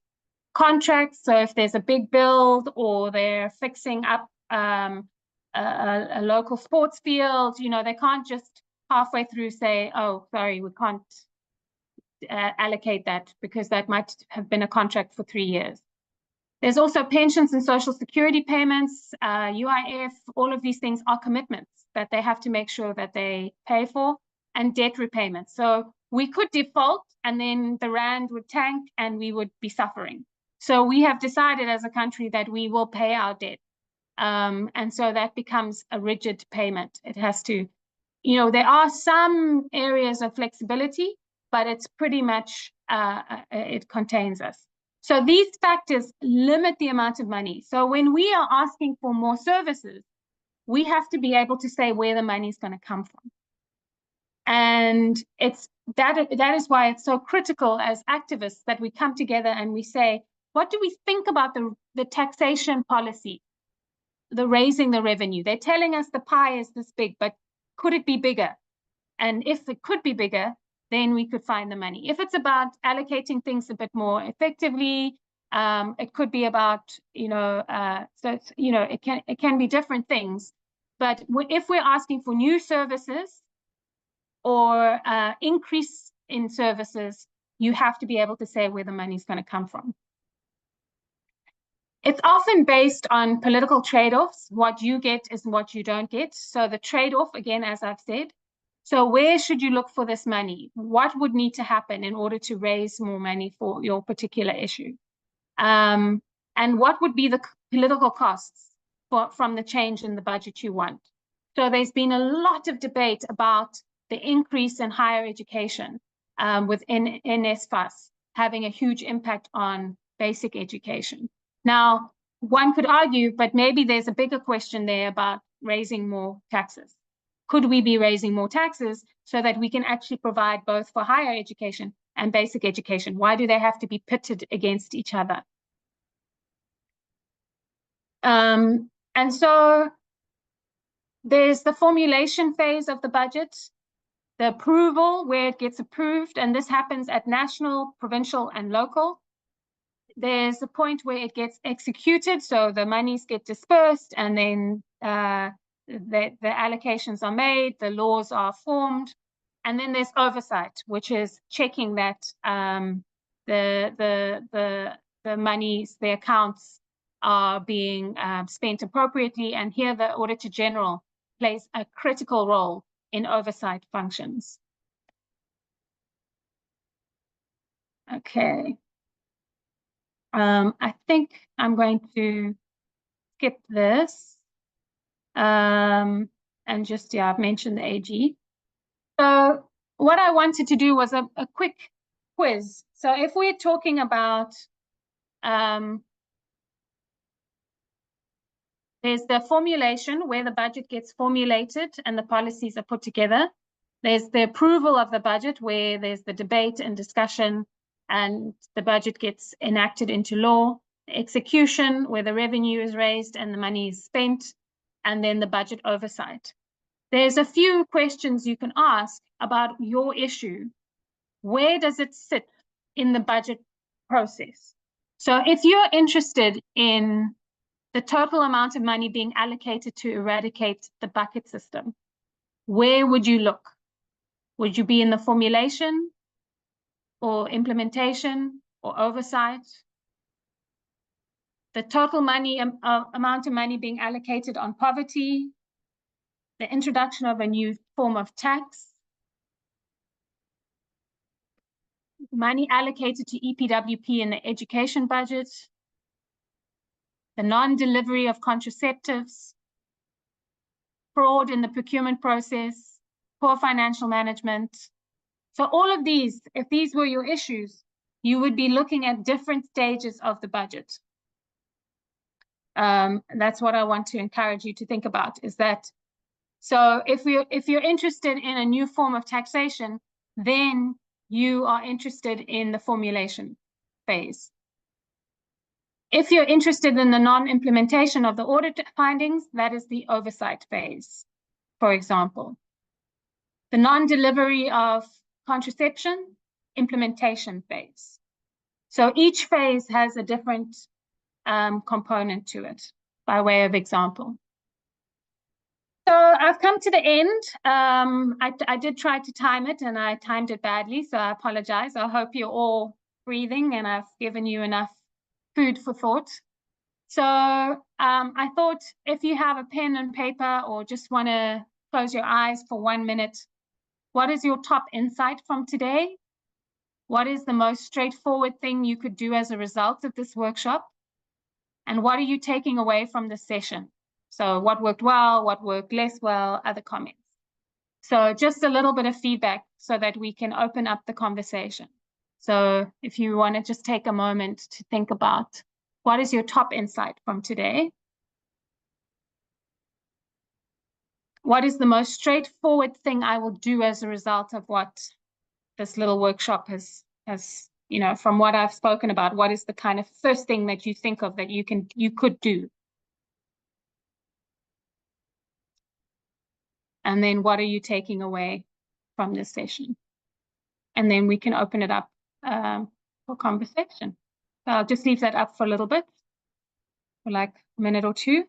Contracts, so if there's a big build or they're fixing up a local sports field, they can't just halfway through say, oh, sorry, we can't allocate that, because that might have been a contract for 3 years. There's also pensions and social security payments, UIF, all of these things are commitments that they have to make sure that they pay for, and debt repayments. So we could default and then the rand would tank and we would be suffering. So we have decided as a country that we will pay our debt. And so that becomes a rigid payment. It has to, there are some areas of flexibility, but it's pretty much, it contains us. So these factors limit the amount of money. So when we are asking for more services, we have to be able to say where the money is going to come from. And that is why it's so critical as activists that we come together and we say, what do we think about the taxation policy, the raising the revenue? They're telling us the pie is this big, but could it be bigger? And if it could be bigger, then we could find the money. If it's about allocating things a bit more effectively, it could be about, so it's, it can be different things. But if we're asking for new services or increase in services, you have to be able to say where the money is going to come from. It's often based on political trade-offs. What you get is what you don't get. So the trade-off, again, as I've said, so where should you look for this money? What would need to happen in order to raise more money for your particular issue? And what would be the political costs from the change in the budget you want? So there's been a lot of debate about the increase in higher education within NSFAS having a huge impact on basic education. Now, one could argue, but maybe there's a bigger question there about raising more taxes. Could we be raising more taxes so that we can actually provide both for higher education and basic education? Why do they have to be pitted against each other? And so there's the formulation phase of the budget, the approval where it gets approved, and this happens at national, provincial, and local. There's a point where it gets executed, so the monies get dispersed, and then the allocations are made, the laws are formed, and then there's oversight, which is checking that the monies, the accounts are being spent appropriately. And here the Auditor General plays a critical role in oversight functions. Okay. I think I'm going to skip this. And just, yeah, I've mentioned the AG. So what I wanted to do was a quick quiz. So if we're talking about, there's the formulation where the budget gets formulated and the policies are put together. There's the approval of the budget where there's the debate and discussion and the budget gets enacted into law. Execution where the revenue is raised and the money is spent, and then the budget oversight. There's a few questions you can ask about your issue. Where does it sit in the budget process? So if you're interested in the total amount of money being allocated to eradicate the bucket system, where would you look? Would you be in the formulation or implementation or oversight? The total money amount of money being allocated on poverty, the introduction of a new form of tax, money allocated to EPWP in the education budget, the non-delivery of contraceptives, fraud in the procurement process, poor financial management. So all of these, if these were your issues, you would be looking at different stages of the budget. That's what I want to encourage you to think about, is that, so if you're interested in a new form of taxation, then you are interested in the formulation phase. If you're interested in the non-implementation of the audit findings, that is the oversight phase, for example. The non-delivery of contraception, implementation phase. So each phase has a different component to it, by way of example. So I've come to the end. I did try to time it and I timed it badly, so I apologize. I hope you're all breathing and I've given you enough food for thought. So I thought if you have a pen and paper or just want to close your eyes for 1 minute, what is your top insight from today? What is the most straightforward thing you could do as a result of this workshop? And what are you taking away from this session? So what worked well, what worked less well, other comments. So just a little bit of feedback so that we can open up the conversation. So if you want to just take a moment to think about what is your top insight from today? What is the most straightforward thing I will do as a result of what this little workshop has, you know, from what I've spoken about, what is the kind of first thing that you think of that you could do? And then what are you taking away from this session? And then we can open it up for conversation. So I'll just leave that up for a little bit, for like a minute or two.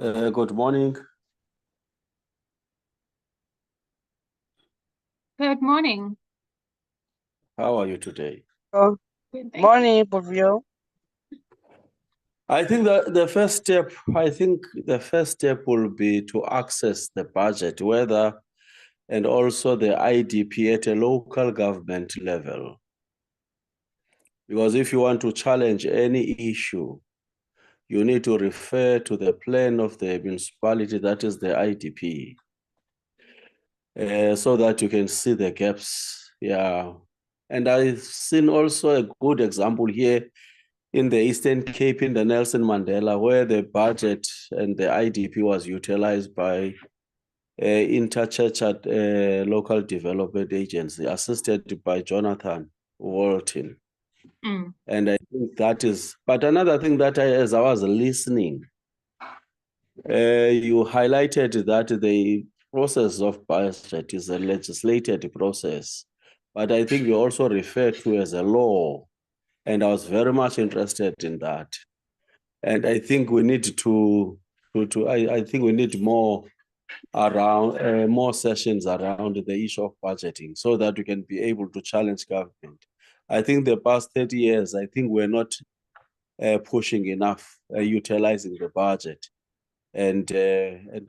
Good morning. Good morning. How are you today? Good, thank you. Morning, Pavio. I think the first step will be to access the budget, whether and also the IDP at a local government level. Because if you want to challenge any issue, you need to refer to the plan of the municipality, that is the IDP, so that you can see the gaps. Yeah. And I've seen also a good example here in the Eastern Cape, in the Nelson Mandela, where the budget and the IDP was utilized by Interchurch at Local Development Agency, assisted by Jonathan Walton. Mm. And I think that is, but another thing that as I was listening, you highlighted that the process of budget is a legislated process, but I think you also referred to as a law. And I was very much interested in that. And I think we need I think we need more around, more sessions around the issue of budgeting so that we can be able to challenge government. I think the past 30 years, I think we're not pushing enough, utilizing the budget and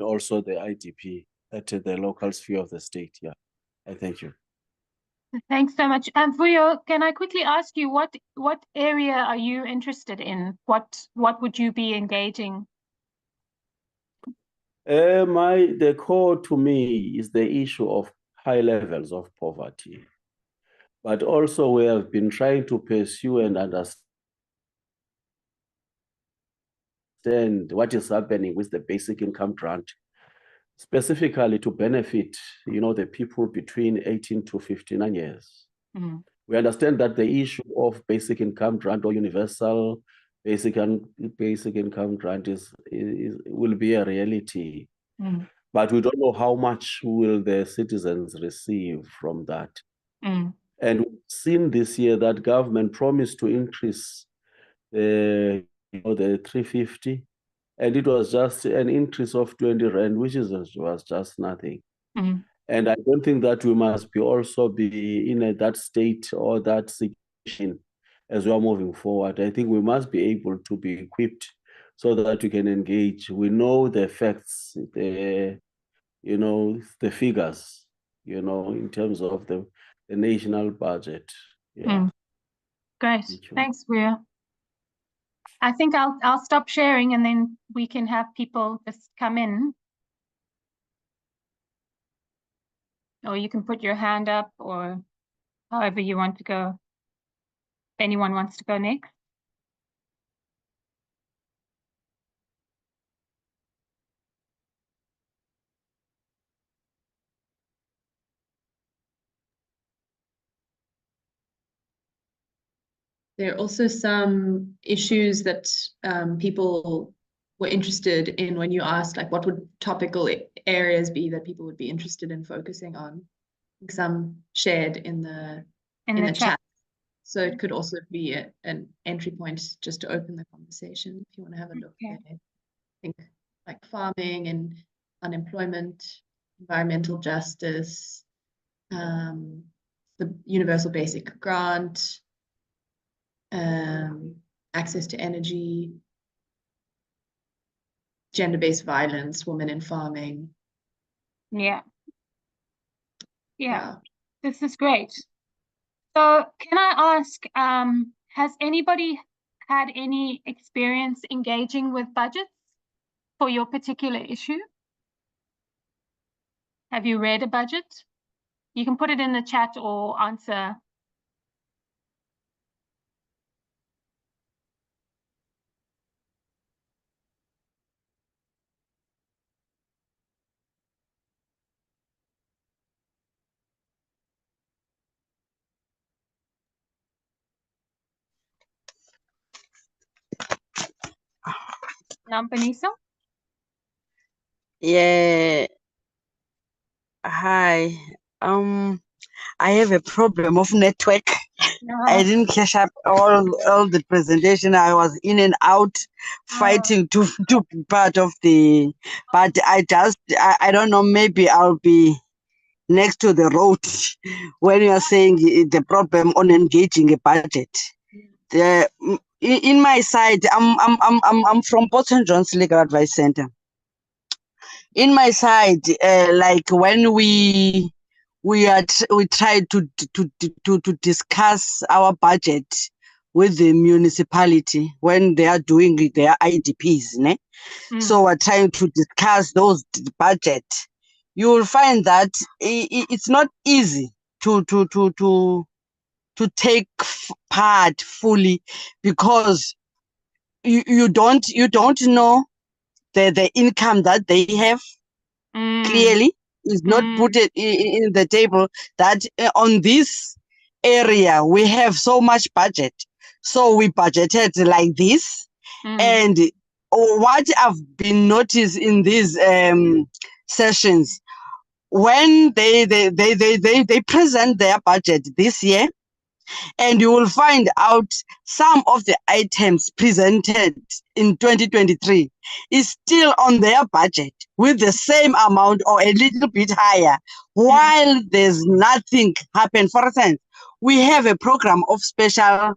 also the IDP at the local sphere of the state. Yeah, I thank you. Thanks so much. And Vuyo, can I quickly ask you what area are you interested in? What would you be engaging? The core to me is the issue of high levels of poverty, but also we have been trying to pursue and understand what is happening with the basic income grant, specifically to benefit, you know, the people between 18 to 59 years. Mm. We understand that the issue of basic income grant or universal basic income grant will be a reality. Mm. But we don't know how much will the citizens receive from that. Mm. And we've seen this year that government promised to increase the 350, and it was just an increase of 20 rand, which was just nothing. Mm. And I don't think that we must also be in that state or that situation as we are moving forward. I think we must be able to be equipped so that we can engage. We know the facts, the figures, in terms of the national budget. Yeah. Mm. Great. Thanks, Vuyo. I think I'll stop sharing and then we can have people just come in. Or you can put your hand up or however you want to go. If anyone wants to go next. There are also some issues that people were interested in when you asked, like, what would topical areas be that people would be interested in focusing on? Some shared in the chat. So it could also be an entry point just to open the conversation if you want to have a look Okay. there. I think like farming and unemployment, environmental justice, the universal basic grant, access to energy, gender-based violence, women in farming. Yeah. Yeah, this is great. So can I ask, has anybody had any experience engaging with budgets for your particular issue? Have you read a budget? You can put it in the chat or answer. Nampanisa? Yeah, hi. I have a problem of network. I didn't catch up all the presentation. I was in and out fighting to be part of the, but I don't know, maybe I'll be next to the road when you are saying the problem on engaging a budget. In my side, I'm from Boston John's Legal Advice Center. In my side, like when we try to discuss our budget with the municipality when they are doing their IDPs, ne? So we're trying to discuss those budget. You will find that it's not easy to take part fully, because you don't know the income that they have. Clearly is not put it in the table that on this area we have so much budget, so we budgeted like this. And what I've been noticed in these sessions, when they present their budget this year, and you will find out some of the items presented in 2023 is still on their budget with the same amount or a little bit higher, while there's nothing happened. For instance, we have a program of special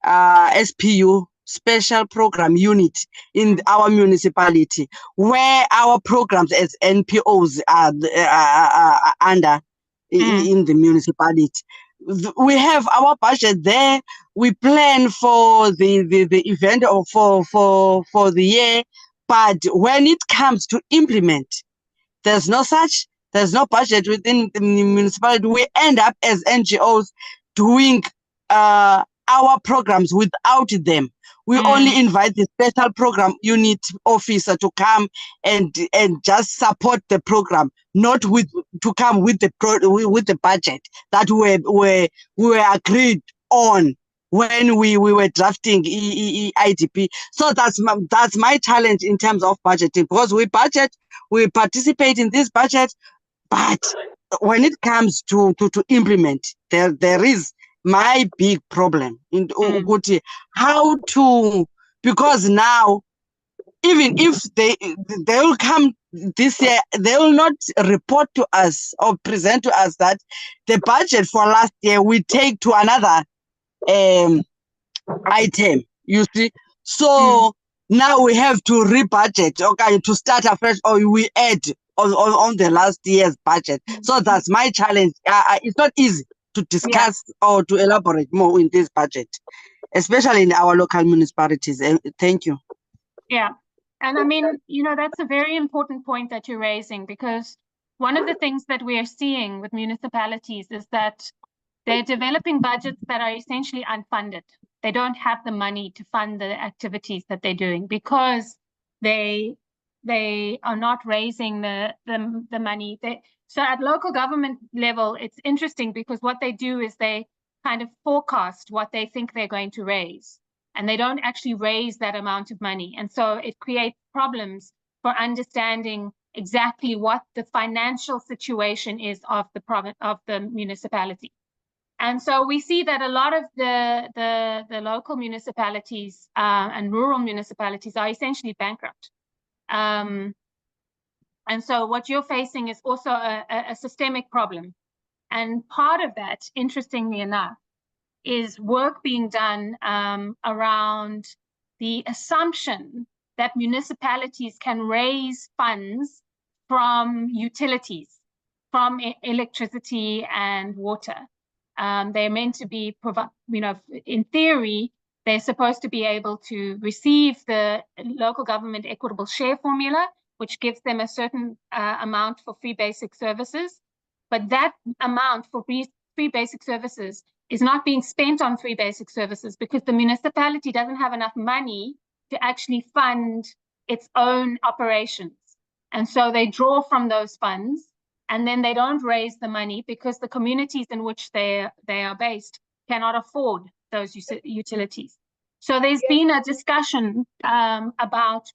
SPU, special program unit in our municipality, where our programs as NPOs are under in the municipality. We have our budget there. We plan for the event or for the year, but when it comes to implement, there's no budget within the municipality. We end up as NGOs doing our programs without them. We only invite the special program unit officer to come and just support the program, not to come with the budget that we were agreed on when we were drafting IDP. So that's my challenge in terms of budgeting, because we budget, we participate in this budget, but when it comes to implement, there is my big problem in how to, because now even if they will come this year, they will not report to us or present to us that the budget for last year we take to another item, you see. So now we have to rebudget, okay, to start afresh, or we add on the last year's budget. So that's my challenge. It's not easy to discuss or to elaborate more in this budget, especially in our local municipalities. Thank you. Yeah, and I mean, that's a very important point that you're raising, because one of the things that we are seeing with municipalities is that they're developing budgets that are essentially unfunded. They don't have the money to fund the activities that they're doing because they are not raising the money. So at local government level, it's interesting because what they do is they kind of forecast what they think they're going to raise, and they don't actually raise that amount of money. And so it creates problems for understanding exactly what the financial situation is of the municipality. And so we see that a lot of the local municipalities and rural municipalities are essentially bankrupt. And so what you're facing is also a systemic problem. And part of that, interestingly enough, is work being done around the assumption that municipalities can raise funds from utilities, from electricity and water. They're meant to be, in theory, they're supposed to be able to receive the local government equitable share formula, which gives them a certain amount for free basic services. But that amount for free basic services is not being spent on free basic services because the municipality doesn't have enough money to actually fund its own operations. And so they draw from those funds, and then they don't raise the money because the communities in which they are based cannot afford those utilities. So there's been a discussion about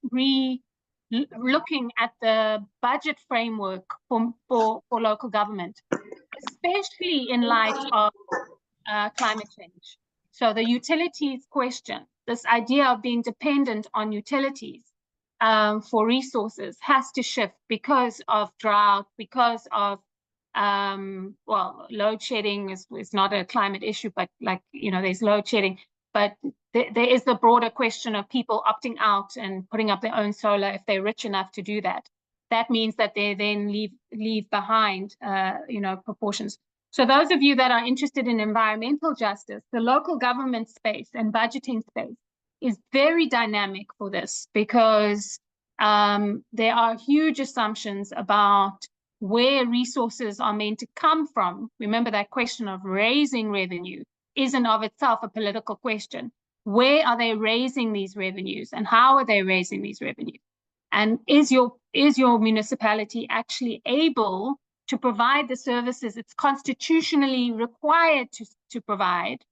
looking at the budget framework for local government, especially in light of climate change. So the utilities question, this idea of being dependent on utilities for resources has to shift because of drought, because of, load shedding is not a climate issue, but there's load shedding. But there is the broader question of people opting out and putting up their own solar if they're rich enough to do that. That means that they then leave behind, proportions. So those of you that are interested in environmental justice, the local government space and budgeting space is very dynamic for this because there are huge assumptions about where resources are meant to come from. Remember that question of raising revenue is in of itself a political question. Where are they raising these revenues and how are they raising these revenues? And is your municipality actually able to provide the services it's constitutionally required to provide?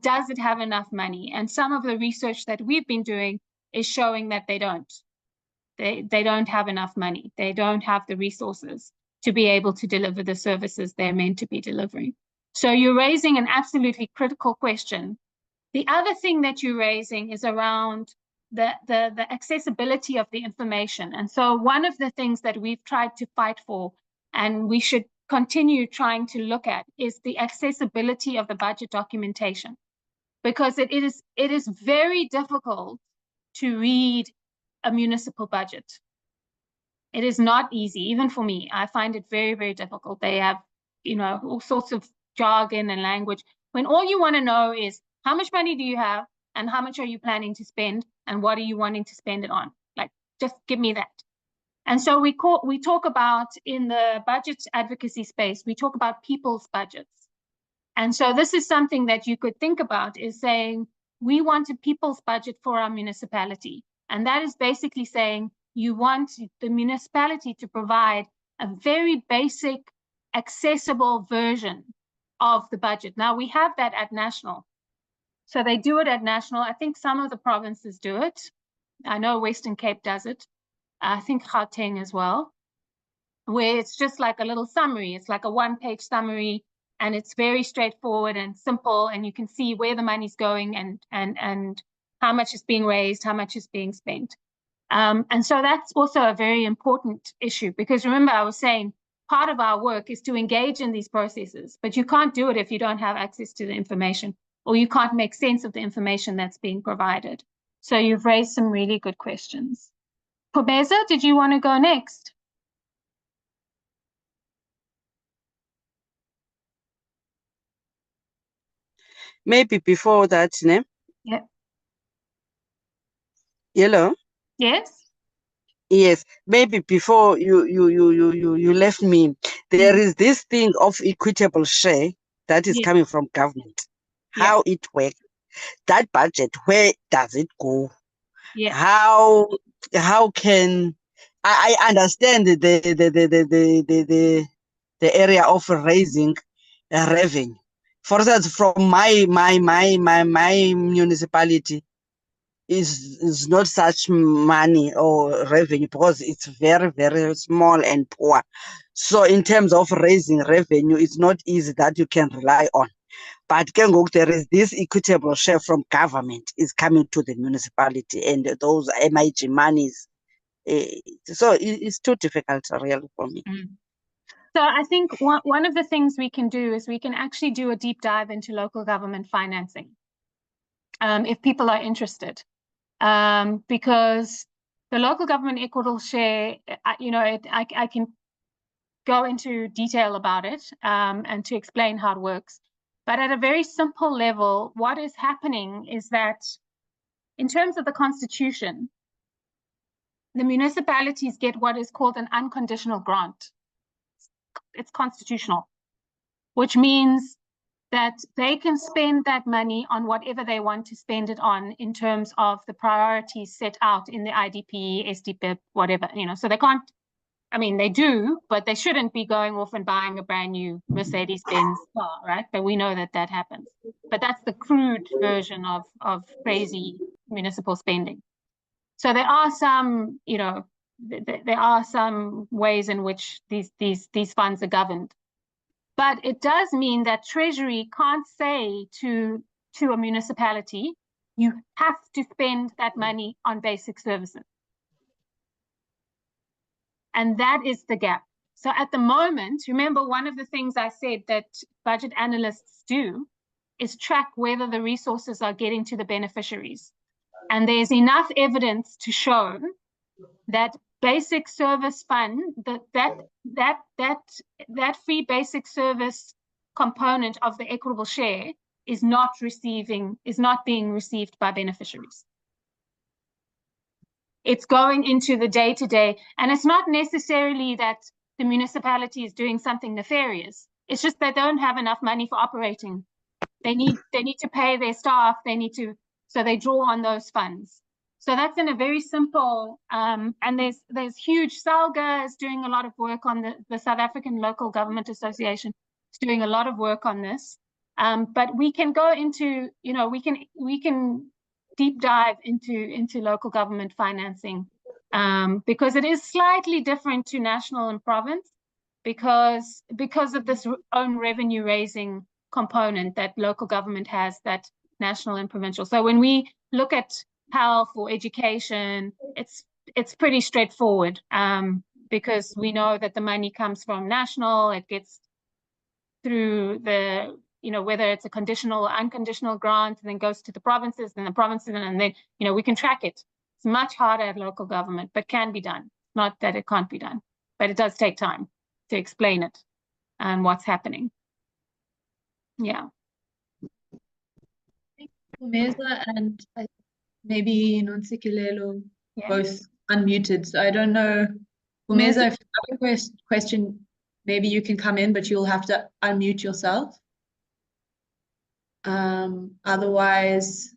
Does it have enough money? And some of the research that we've been doing is showing that they don't. They don't have enough money. They don't have the resources to be able to deliver the services they're meant to be delivering. So you're raising an absolutely critical question. The other thing that you're raising is around the accessibility of the information. And so one of the things that we've tried to fight for, and we should continue trying to look at, is the accessibility of the budget documentation, because it is very difficult to read a municipal budget. It is not easy, even for me. I find it very, very difficult. They have, all sorts of jargon and language, when all you want to know is how much money do you have and how much are you planning to spend and what are you wanting to spend it on? Like, just give me that. And so we talk about, in the budget advocacy space, we talk about people's budgets. And so this is something that you could think about, is saying, we want a people's budget for our municipality. And that is basically saying you want the municipality to provide a very basic, accessible version of the budget. Now, we have that at national. So they do it at national. I think some of the provinces do it. I know Western Cape does it. I think Gauteng as well, where it's just like a little summary. It's like a one-page summary, and it's very straightforward and simple, and you can see where the money's going and how much is being raised, how much is being spent. And so that's also a very important issue, because remember, I was saying part of our work is to engage in these processes, but you can't do it if you don't have access to the information, or you can't make sense of the information that's being provided. So you've raised some really good questions. Pobeza, did you want to go next? Maybe before that, ne? Yeah. Hello? Yes. Yes, maybe before you left me, there is this thing of equitable share that is coming from government. How it works, that budget, where does it go? Yeah. How can I understand the area of raising revenue? For instance, from my municipality is not such money or revenue, because it's very, very small and poor. So in terms of raising revenue, it's not easy that you can rely on. But there is this equitable share from government is coming to the municipality, and those MIG monies. So it's too difficult, really, for me. So I think one of the things we can do is we can actually do a deep dive into local government financing, if people are interested, because the local government equitable share, I can go into detail about it and to explain how it works. But at a very simple level, what is happening is that in terms of the Constitution, the municipalities get what is called an unconditional grant. It's constitutional, which means that they can spend that money on whatever they want to spend it on in terms of the priorities set out in the IDP, SDP, whatever, so they can't, they do, but they shouldn't be going off and buying a brand new Mercedes-Benz car, right? But we know that happens. But that's the crude version of crazy municipal spending. So there are some, there are some ways in which these funds are governed. But it does mean that Treasury can't say to a municipality, you have to spend that money on basic services. And that is the gap. So at the moment, remember, one of the things I said that budget analysts do is track whether the resources are getting to the beneficiaries. And there's enough evidence to show that basic service fund, that free basic service component of the equitable share is not being received by beneficiaries. It's going into the day-to-day, and it's not necessarily that the municipality is doing something nefarious. It's just they don't have enough money for operating. They need to pay their staff. So they draw on those funds. So that's in a very simple, and there's huge. SALGA is doing a lot of work on the South African Local Government Association is doing a lot of work on this. But we can go into, we can deep dive into local government financing, because it is slightly different to national and province because of this own revenue raising component that local government has that national and provincial. So when we look at health or education, it's pretty straightforward, because we know that the money comes from national, it gets through the, whether it's a conditional or unconditional grant, and then goes to the provinces, and then, we can track it. It's much harder at local government, but can be done. Not that it can't be done, but it does take time to explain it and what's happening. Yeah. Meza and maybe Nonsikilelo both unmuted. So I don't know. Meza, if you have a question, maybe you can come in, but you'll have to unmute yourself. Otherwise,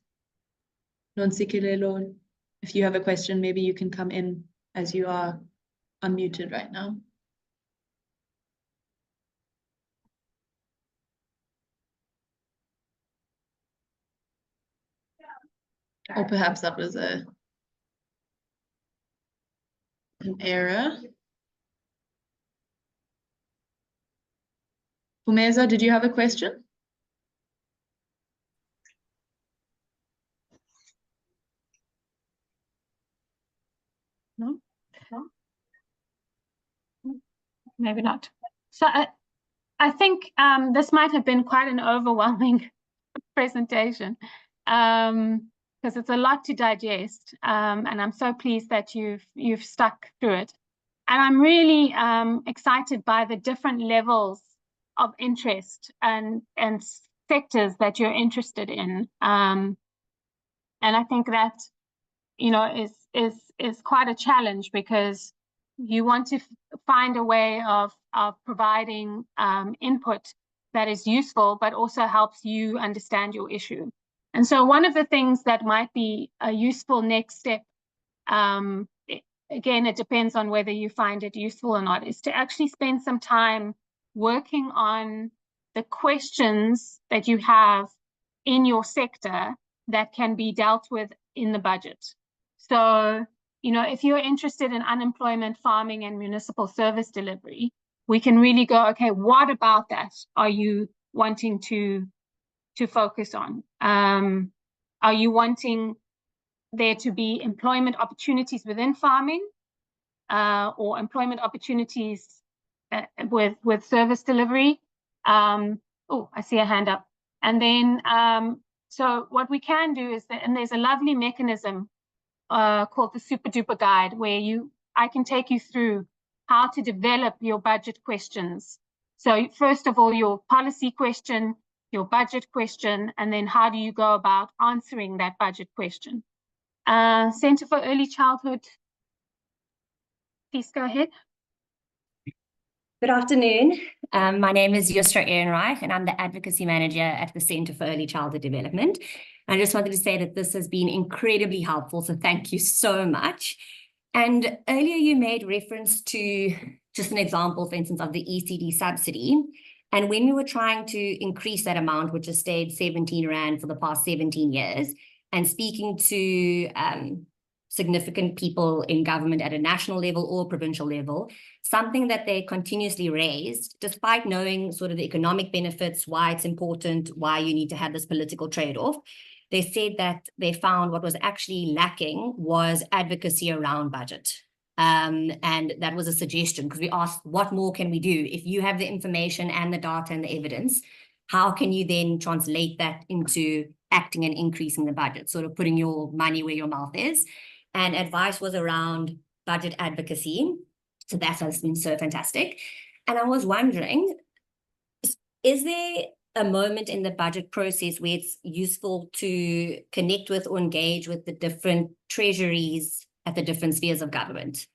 Nonsikilelo, if you have a question, maybe you can come in as you are unmuted right now. Or perhaps that was an error. Fumeza, did you have a question? No? Maybe not. So I think this might have been quite an overwhelming presentation, because it's a lot to digest, and I'm so pleased that you've stuck through it. And I'm really excited by the different levels of interest and sectors that you're interested in. And I think that, is quite a challenge, because you want to find a way of providing input that is useful, but also helps you understand your issue. And so one of the things that might be a useful next step, again, it depends on whether you find it useful or not, is to actually spend some time working on the questions that you have in your sector that can be dealt with in the budget. So, if you're interested in unemployment, farming, and municipal service delivery, we can really go, okay, what about that are you wanting to to focus on? Are you wanting there to be employment opportunities within farming, or employment opportunities with service delivery? Oh, I see a hand up. And then, so what we can do is that, and there's a lovely mechanism called the Super Duper Guide, where I can take you through how to develop your budget questions. So first of all, your policy question, your budget question, and then how do you go about answering that budget question? Center for Early Childhood, please go ahead. Good afternoon. My name is Yusra Ehrenreich, and I'm the Advocacy Manager at the Center for Early Childhood Development. I just wanted to say that this has been incredibly helpful, so thank you so much. And earlier you made reference to just an example, for instance, of the ECD subsidy. And when we were trying to increase that amount, which has stayed 17 Rand for the past 17 years, and speaking to significant people in government at a national level or provincial level, something that they continuously raised, despite knowing sort of the economic benefits, why it's important, why you need to have this political trade-off, they said that they found what was actually lacking was advocacy around budget. And that was a suggestion, because we asked, what more can we do? If you have the information and the data and the evidence, how can you then translate that into acting and increasing the budget, sort of putting your money where your mouth is? And advice was around budget advocacy. So that has been so fantastic. And I was wondering, is there a moment in the budget process where it's useful to connect with or engage with the different treasuries at the different spheres of government?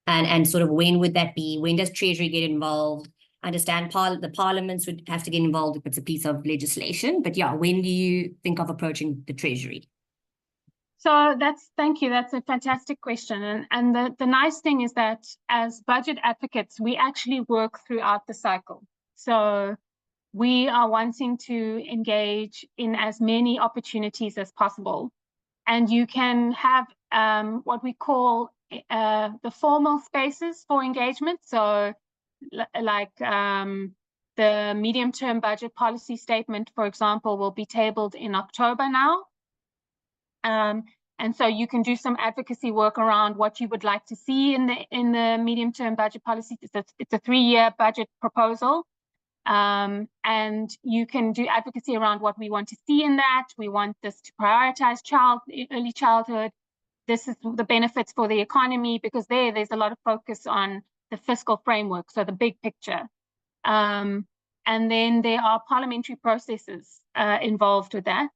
And sort of when would that be? When does Treasury get involved? I understand the parliaments would have to get involved if it's a piece of legislation. But yeah, when do you think of approaching the Treasury? So thank you. That's a fantastic question. And the nice thing is that as budget advocates, we actually work throughout the cycle. So we are wanting to engage in as many opportunities as possible. And you can have what we call the formal spaces for engagement. So like the medium-term budget policy statement, for example, will be tabled in October now. And so you can do some advocacy work around what you would like to see in the medium-term budget policy. It's a 3-year budget proposal. And you can do advocacy around what we want to see in that. We want this to prioritize early childhood. This is the benefits for the economy, because there's a lot of focus on the fiscal framework, so the big picture. And then there are parliamentary processes involved with that.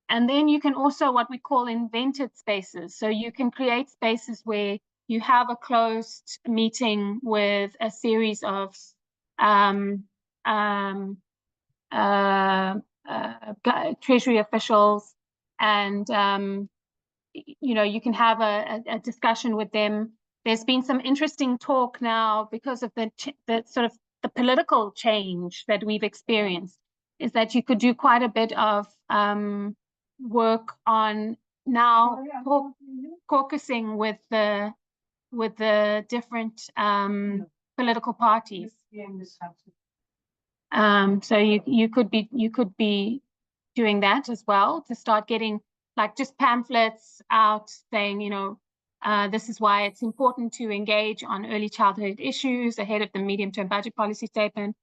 And then you can also what we call invented spaces. So you can create spaces where you have a closed meeting with a series of Treasury officials, and you can have a discussion with them. There's been some interesting talk now because of the sort of the political change that we've experienced, is that you could do quite a bit of work on now caucusing with the different political parties. So you could be doing that as well, to start getting like just pamphlets out saying, this is why it's important to engage on early childhood issues ahead of the medium-term budget policy statement.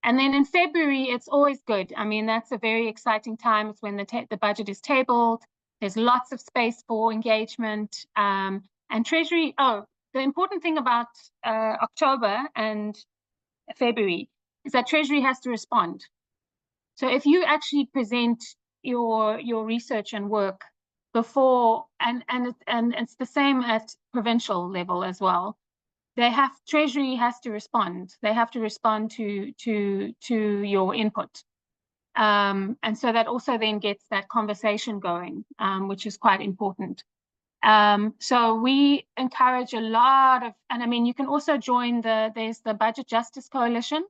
And then in February, it's always good. I mean, that's a very exciting time. It's when the budget is tabled. There's lots of space for engagement. And Treasury, the important thing about October and February is that Treasury has to respond. So if you actually present your research and work before, and it's the same at provincial level as well, Treasury has to respond. They have to respond to your input. And so that also then gets that conversation going, which is quite important. So we encourage a lot of, and I mean, you can also join there's the Budget Justice Coalition,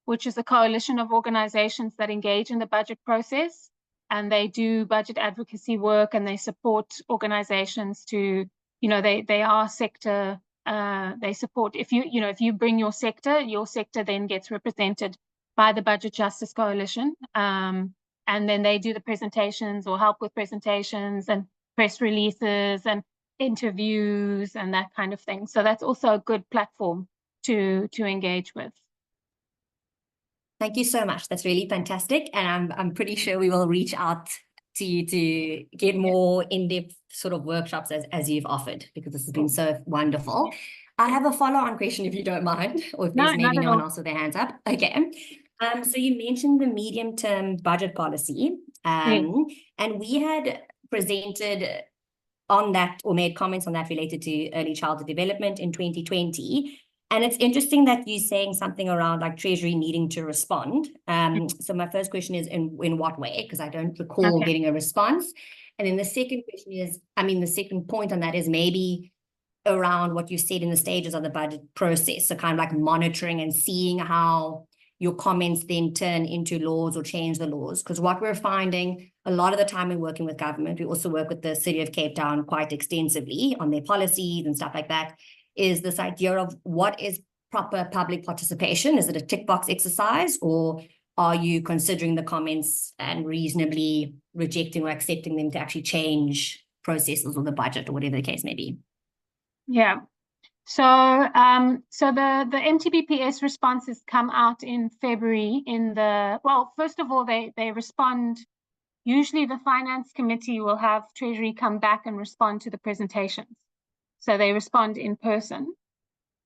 which is a coalition of organizations that engage in the budget process, and they do budget advocacy work, and they support organizations to, they are sector, they support, if you bring your sector then gets represented by the Budget Justice Coalition. And and then they do the presentations or help with presentations and press releases and interviews and that kind of thing. So that's also a good platform to engage with. Thank you so much. That's really fantastic. And I'm pretty sure we will reach out to you to get more in-depth sort of workshops as you've offered, because this has been so wonderful. I have a follow-on question, if you don't mind, or if there's maybe no one else with their hands up. Okay. So you mentioned the medium-term budget policy, and we had presented on that or made comments on that related to early childhood development in 2020. And it's interesting that you're saying something around like Treasury needing to respond. So my first question is in what way? Because I don't recall getting a response. And then the second question is, the second point on that is maybe around what you said in the stages of the budget process. So kind of like monitoring and seeing how your comments then turn into laws or change the laws. Because what we're finding a lot of the time in working with government, we also work with the City of Cape Town quite extensively on their policies and stuff like that, is this idea of what is proper public participation? Is it a tick box exercise, or are you considering the comments and reasonably rejecting or accepting them to actually change processes or the budget or whatever the case may be? Yeah. So so the MTBPS responses come out in February first of all, they respond. Usually the Finance Committee will have Treasury come back and respond to the presentations. So they respond in person.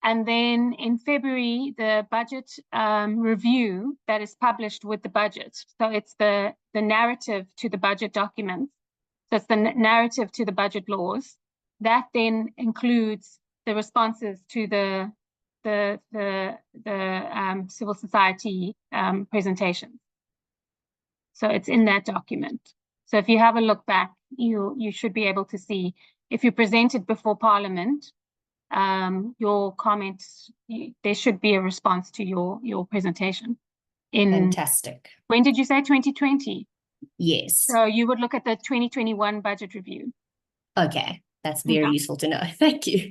And then in February, the budget review that is published with the budget. So it's the narrative to the budget documents. So it's the narrative to the budget laws. That then includes the responses to the civil society presentation. So it's in that document. So if you have a look back, you should be able to see, if you present it before Parliament, your comments, there should be a response to your presentation. Fantastic. When did you say 2020? Yes. So you would look at the 2021 budget review. Okay, that's very useful to know. Thank you.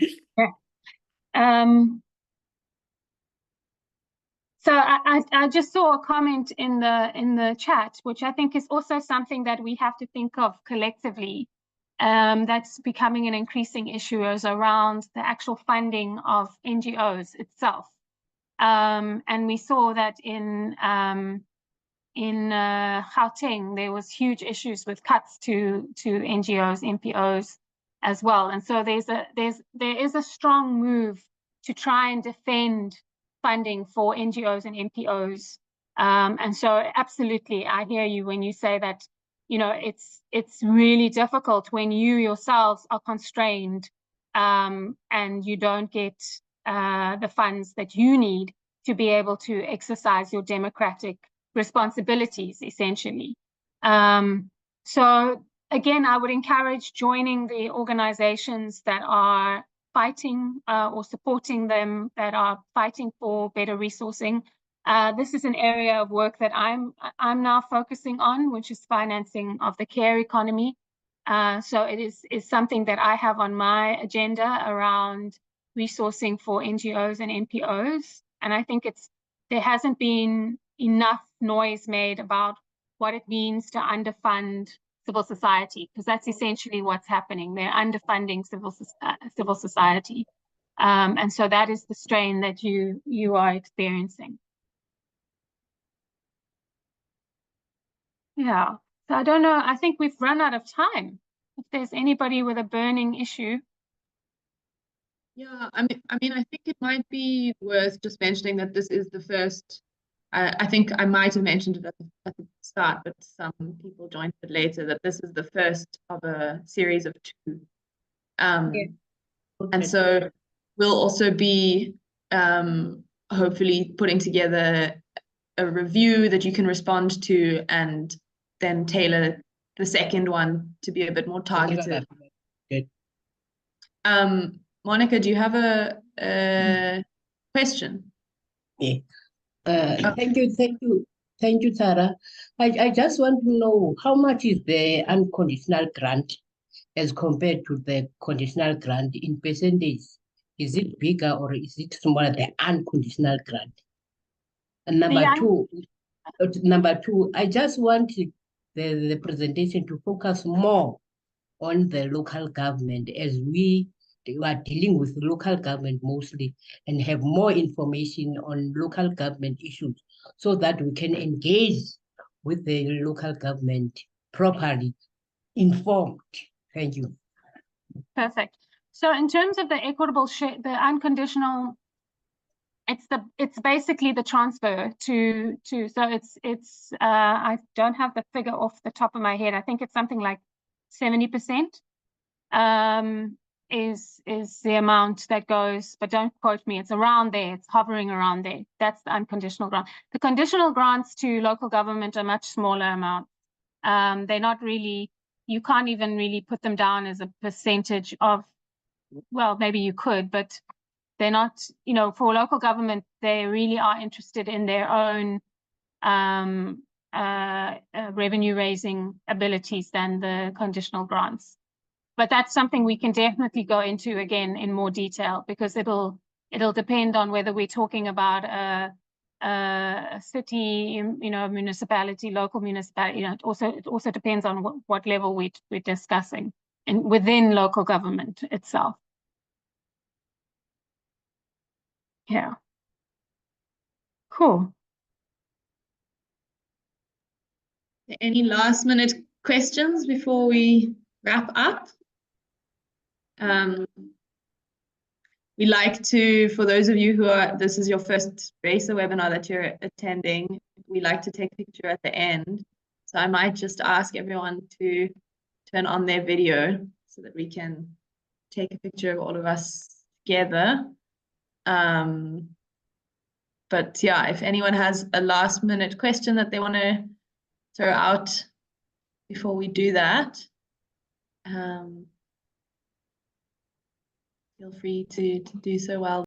So I just saw a comment in the chat, which I think is also something that we have to think of collectively. That's becoming an increasing issue, is around the actual funding of NGOs itself. And we saw that in Gauteng, there was huge issues with cuts to NGOs, NPOs as well. And so there is a strong move to try and defend funding for NGOs and NPOs. And so absolutely, I hear you when you say that, it's really difficult when you yourselves are constrained and you don't get the funds that you need to be able to exercise your democratic responsibilities, essentially. So again, I would encourage joining the organizations that are fighting or supporting them, that are fighting for better resourcing. This is an area of work that I'm now focusing on, which is financing of the care economy. So it is something that I have on my agenda around resourcing for NGOs and NPOs. And I think there hasn't been enough noise made about what it means to underfund civil society, because that's essentially what's happening. They're underfunding civil society. And so that is the strain that you are experiencing. Yeah, so I don't know, I think we've run out of time. If there's anybody with a burning issue. Yeah, I mean, I think it might be worth just mentioning that this is the first, I think I might have mentioned it at the start, but some people joined it later, that this is the first of a series of 2. And so we'll also be hopefully putting together a review that you can respond to, and then tailor the second one to be a bit more targeted. Good. Monica, do you have a question? Yeah. Thank you, Sarah. I just want to know, how much is the unconditional grant as compared to the conditional grant in percentage? Is it bigger or is it smaller, the unconditional grant? And number two, I just want the presentation to focus more on the local government, as we are dealing with local government mostly, and have more information on local government issues so that we can engage with the local government properly informed. Thank you. Perfect. So in terms of the equitable share, the unconditional, it's basically the transfer to so it's I don't have the figure off the top of my head. I think it's something like 70% is the amount that goes, but don't quote me, it's around there, it's hovering around there. That's the unconditional grant. The conditional grants to local government are much smaller amounts. They're not really, you can't even really put them down as a percentage of, well, maybe you could, but they're not, you know, for local government, they really are interested in their own revenue raising abilities than the conditional grants. But that's something we can definitely go into again in more detail, because it'll depend on whether we're talking about a city, you know, municipality, local municipality. You know, it also depends on what level we're discussing and within local government itself. Yeah. Cool. Any last minute questions before we wrap up? We like to, for those of you who are, this is your first RACR webinar that you're attending, we like to take a picture at the end. So I might just ask everyone to turn on their video so that we can take a picture of all of us together. But yeah, if anyone has a last minute question that they want to throw out before we do that, feel free to do so while